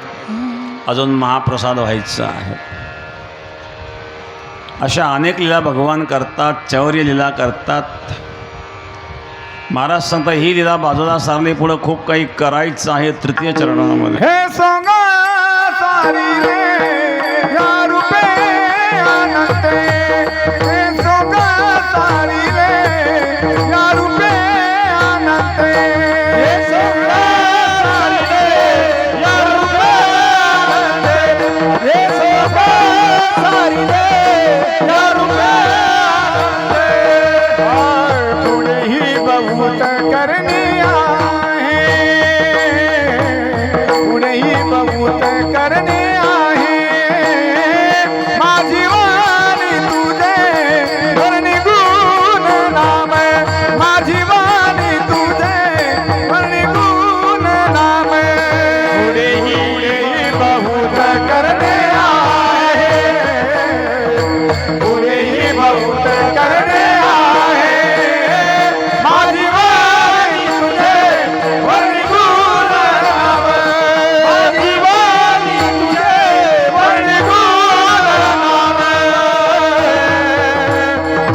अजून महाप्रसाद व्हायचा आहे. अशा अनेक लीला भगवान करतात, चौर्य लीला करतात. महाराज सांगता ही लीला बाजूला सारली, पुढं खूप काही करायचं आहे. तृतीय चरणामध्ये हे सोंगा सारी रे या रूपे आनंदे, हे सोंगा सारी रे या रूपे आनंदे, हे सोंगा सारी रे या रूपे आनंदे, हे सोंगा सारी रे या रूपे आनंदे. पुढे ही बहुत करनी आहे, पुढे ही बहुत करणे आहे. माझी वाणी तुझे वर्णी गुण नाम, माझी वाणी तुझे वर्णी गुण नाम. पुढे ही बहुत करणे आहे, पुढे ही बहुत करणे आहे. माझी वाणी तुझे वर्णी गुण नाम, माझी वाणी तुझे वर्णी गुण नाम,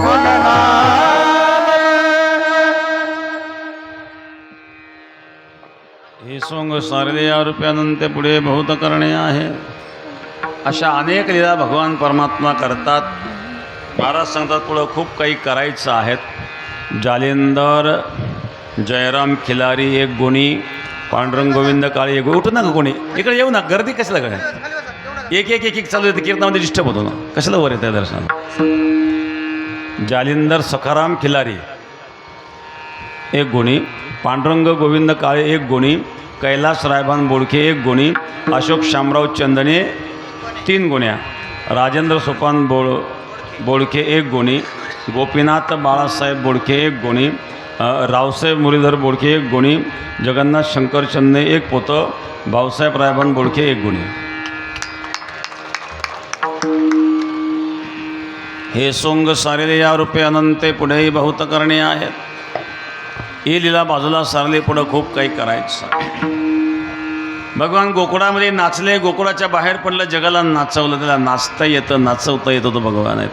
गुण नाम. हे सोंग सारले या रूप्यानंतर पुढे बहुत करणे आहे. अशा अनेक लीला भगवान परमात्मा करतात. महाराज सांगतात पुढं खूप काही करायचं आहेत. जालिंदर जयराम खिलारी एक गुणी, पांडुरंग गोविंद काळे एक. उठू नका कोणी, इकडे येऊ ना, गर्दी कशाला काय? एक एक एक एक चालू येते, कीर्तनामध्ये डिस्टर्ब होतो ना, कशाला वर येतं दर्शनाला. जालिंदर सखाराम खिलारी एक गुणी, पांडुरंग गोविंद काळे एक गुणी, कैलास रायभान बोडखे 1 गुणी, अशोक शामराव चंदने 3 गुण्या, राजेंद्र सोपान बोडखे 1 गुणी, गोपीनाथ बाळासाहेब बोडखे 1 गुणी, रावसाहेब मुरलीधर बोडखे 1 गुणी, जगन्नाथ शंकर चंदने 1 पोतं, भाऊसाहेब रायभान बोडखे 1 गुणी. हे सोंग सारेले या रूपे अनंते पुढेही बहुत करणे आहेत. ही लीला बाजूला सारली, पुढं खूप काही करायचं. भगवान गोकुळामध्ये नाचले, गोकुळाच्या बाहेर पडलं, जगाला नाचवलं. त्याला नाचता येतं, नाचवता येतं, तो भगवान आहे.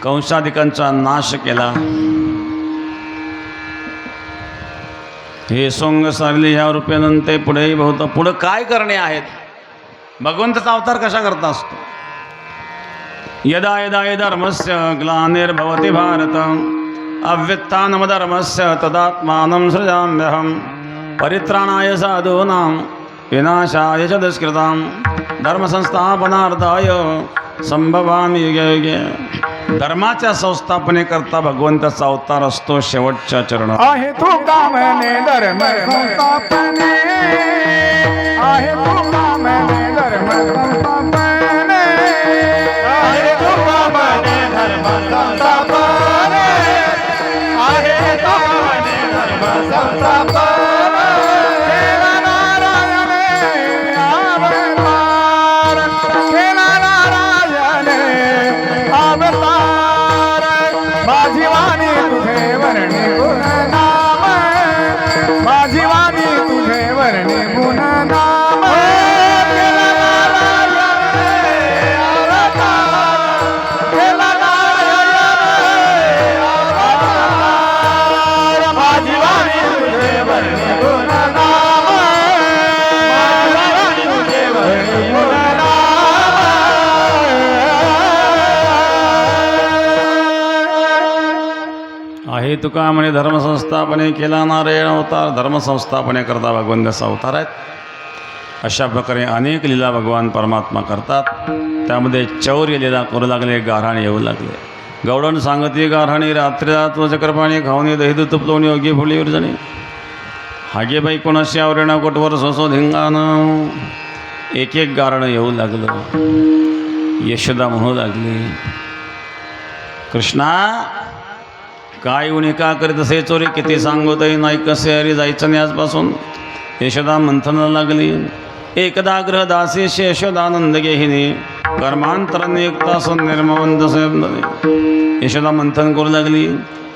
कंसाधिकांचा नाश केला. हे सोंग सारले ह्या रूपे अनंते पुढेही बहुत. पुढं काय करणे आहेत? भगवंताचा अवतार कशा करता असतो? यदा यदा धर्मस्य ग्लानिर्भवति भारत अव्युत्थानमधर्मस्य तदात्मानं सृजाम्यहं परित्राणाय साधूनां विनाशाय च दुष्कृतां धर्मसंस्थापनार्थाय संभवामि युगे युगे. धर्माच्या संस्थापनेकरता भगवंताचा अवतार असतो शेवटच्या चरणात. आहे तू कामने धर्म संस्थापने, आहे तू कामने धर्म संस्थापने, आहे तू कामने धर्म संस्थापने, आहे तू कामने धर्म संस्थापने. केला नारायणे अवतार, केला नारायणे अवतार. माझी वाणी तुझे वर्णी गुणनाम, माझी वाणी तुझे वर्णी गुणनाम. केला नारायणे अवतार, केला नारायणे अवतार. माझी वाणी तुझे वर्णी गुणनाम, माझी वाणी तुझे वर्णी गुणनाम. आहे तुका म्हणे धर्मसंस्थापने केला नारायण अवतार. धर्मसंस्थापने करता भगवंताचा अवतार आहेत. अशा प्रकारे अनेक लीला भगवान परमात्मा करतात. त्यामध्ये चौर्य लीला करू लागले, गारहाणे येऊ लागले. गवडण सांगती गारहाणी रात्रीला तुझं कृपाणी खाऊनी दही दूध तुपलोणी योगी फुलीवर जणे. हागे बाई कोणाशी आवरेणा कोटवर सोसो धिंगाणं. एक एक गारणं येऊ लागलं. यशोदा म्हणू लागली, कृष्णा काय उणे का करीत असे चोरी, किती सांगतही नाही कसे हरी जायचं नाही आजपासून. यशोदा मंथनाला लागली. एकदा ग्रह दासी यशोदानंद गेहिनी कर्मांतराने एक तास निर्मवंत साहेब. यशोदा मंथन करू लागली.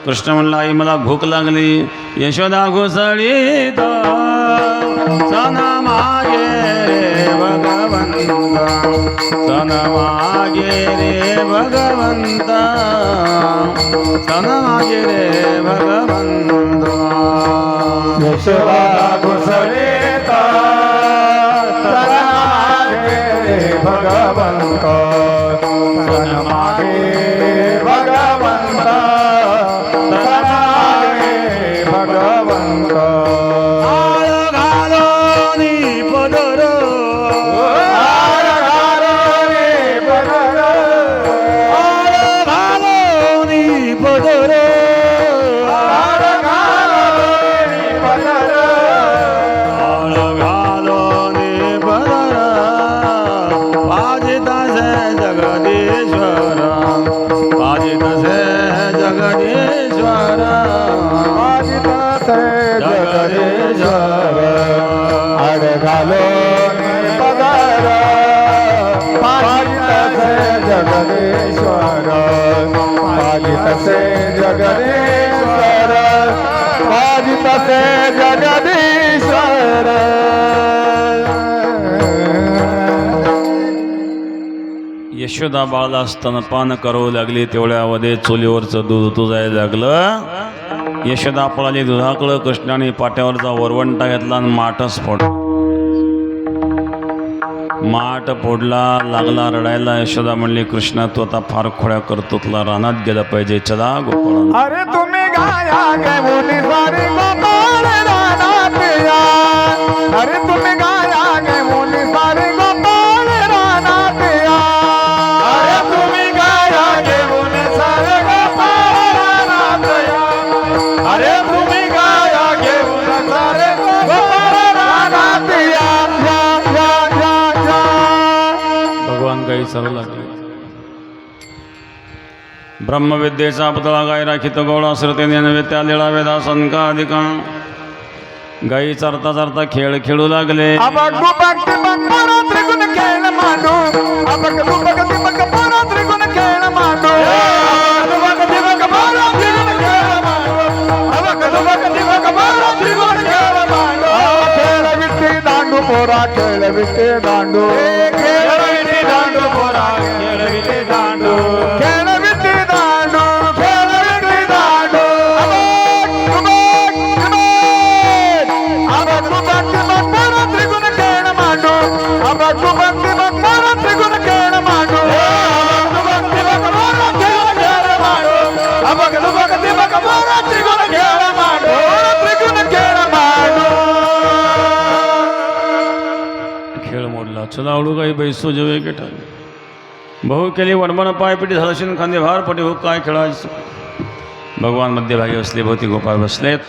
कृष्ण म्हणला, आई मला भूक लागली. यशोदा घुसळी सना मागे रे भगवंता, सना मागे रे भगवंता, सना मागे रे भगवंता. यशोदा घुसळीता सना मागे भगवंत, सना मागे भगवंत, सना मागे भगवंत. आळ घालोनी पदर, आळ घालोनी पदर, आळ घालोनी पदर, आळ घालोनी पदर, आळ घालोनी पदर. पाजितासे जगदीश्वर, पाजितासे जगदीश्वर, पाजितासे जगदीश्वर. आळ घालोनी पदर, पाजितासे जगदीश्वर, पाजितासे जगदीश्वर, पाजितासे जगदीश्वर. यशोदा बाळाला स्तनपान करू लागली. तेवढ्यामध्ये चुलीवरचं दूध तुजायला लागलं. यशोदा पळाली दुधाकडं. कृष्णाने पाट्यावरचा वरवंटा घेतला आणि माठच फोड. माठ फोडला. लागला रडायला. यशोदा म्हणली, कृष्णा तू आता फार खोड्या करतो, तुला रानात गेला पाहिजे. चला गोपाळा. अरे तुम्ही गाया घेऊन सारी गोपाळ रानात या, अरे तुम्ही गाया घेऊन सारी गोपाळ रानात या, अरे तुम्ही गाया घेऊन सारे गोपाळ रानात या, अरे तुम्ही गाया घेऊन सारे सरू लागले. ब्रह्मविद्येचा पुतळा गाय राखित गौळा श्रुतीने नव्हे त्या लिळा वेदा संकाधिका गाई चरता चरता खेळ खेळू लागले. अबक दुबक तिबक पोरा त्रिगुण खेळ मांडू अबक दुबक तिबक पोरा त्रिगुण खेळ मांडू अबक दुबक तिबक पोरा त्रिगुण खेळ मांडू अबक दुबक तिबक पोरा त्रिगुण खेळ मांडू खेळ विट्टी दांडू पोरा खेळ विट्टी दांडू खेळ विट्टी दांडू पोरा खेळ विट्टी दांडू खेळ विट्टी दांडू खेळ विट्टी दांडू अबक दुबक तिबक पोरा त्रिगुण खेळ मांडू अबक दुबक तिबक पोरा त्रिगुण खेळ मांडू अबक दुबक तिबक पोरा खेळ मांडू अबक दुबक तिबक पोरा त्रिगुण खेळ मांडू त्रिगुण खेळ मांडू खेळ मोडला. चला आवडू गाई बैसो जेवे केटा बहु केली वणवण पायपिटी झालशीन खांदे भार पटे हो काय खेळायचं. भगवान मध्यभागी असले भोवती गोपाळ बसलेत.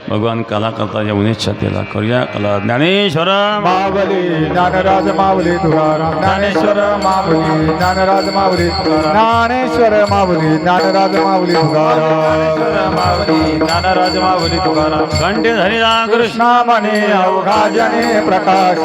भगवान कला करता या उन्हेच छातीला करूया कला. ज्ञानेश्वर मावली ज्ञानराज मावली तुकाराम ज्ञानेश्वर मावली ज्ञानराज मावली ज्ञानेश्वर मावली ज्ञानराज मावली तुकाराम मावली ज्ञानराज मावली तुकाराम कंठे धरिला कृष्ण कृष्णा म्हणे अवघा जने प्रकाश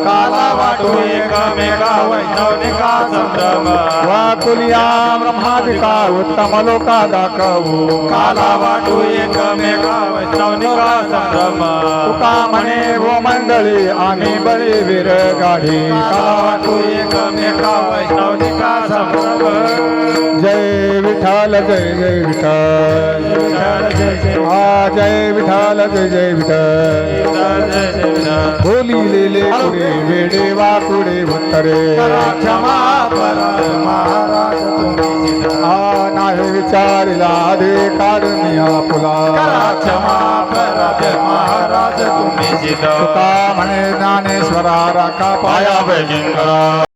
काला वाटो एकमेका वैष्णविका संभ्रम वाकुलिया ब्रह्मादिका उत्तम लोका दाखवू काला वाटो एकमेका वैष्णविका संभ्रम तुका म्हणे वो मंडळी आम्ही बळी वीर गाडी काला वाटो एकमेका वैष्णविका संभ्रम जय विठ्ठल जय जय विठ्ठल जय विठ्ठल जय जय विठ्ठल बोलिलेले पुढे वेडे वाकुडे उत्तरे क्षमा करा महाराज नाही विचारिला दे काढूनिया फुला क्षमा करा महाराज तुम्ही तुका म्हणे ज्ञानेश्वरा राखा पाया बैठिंकरा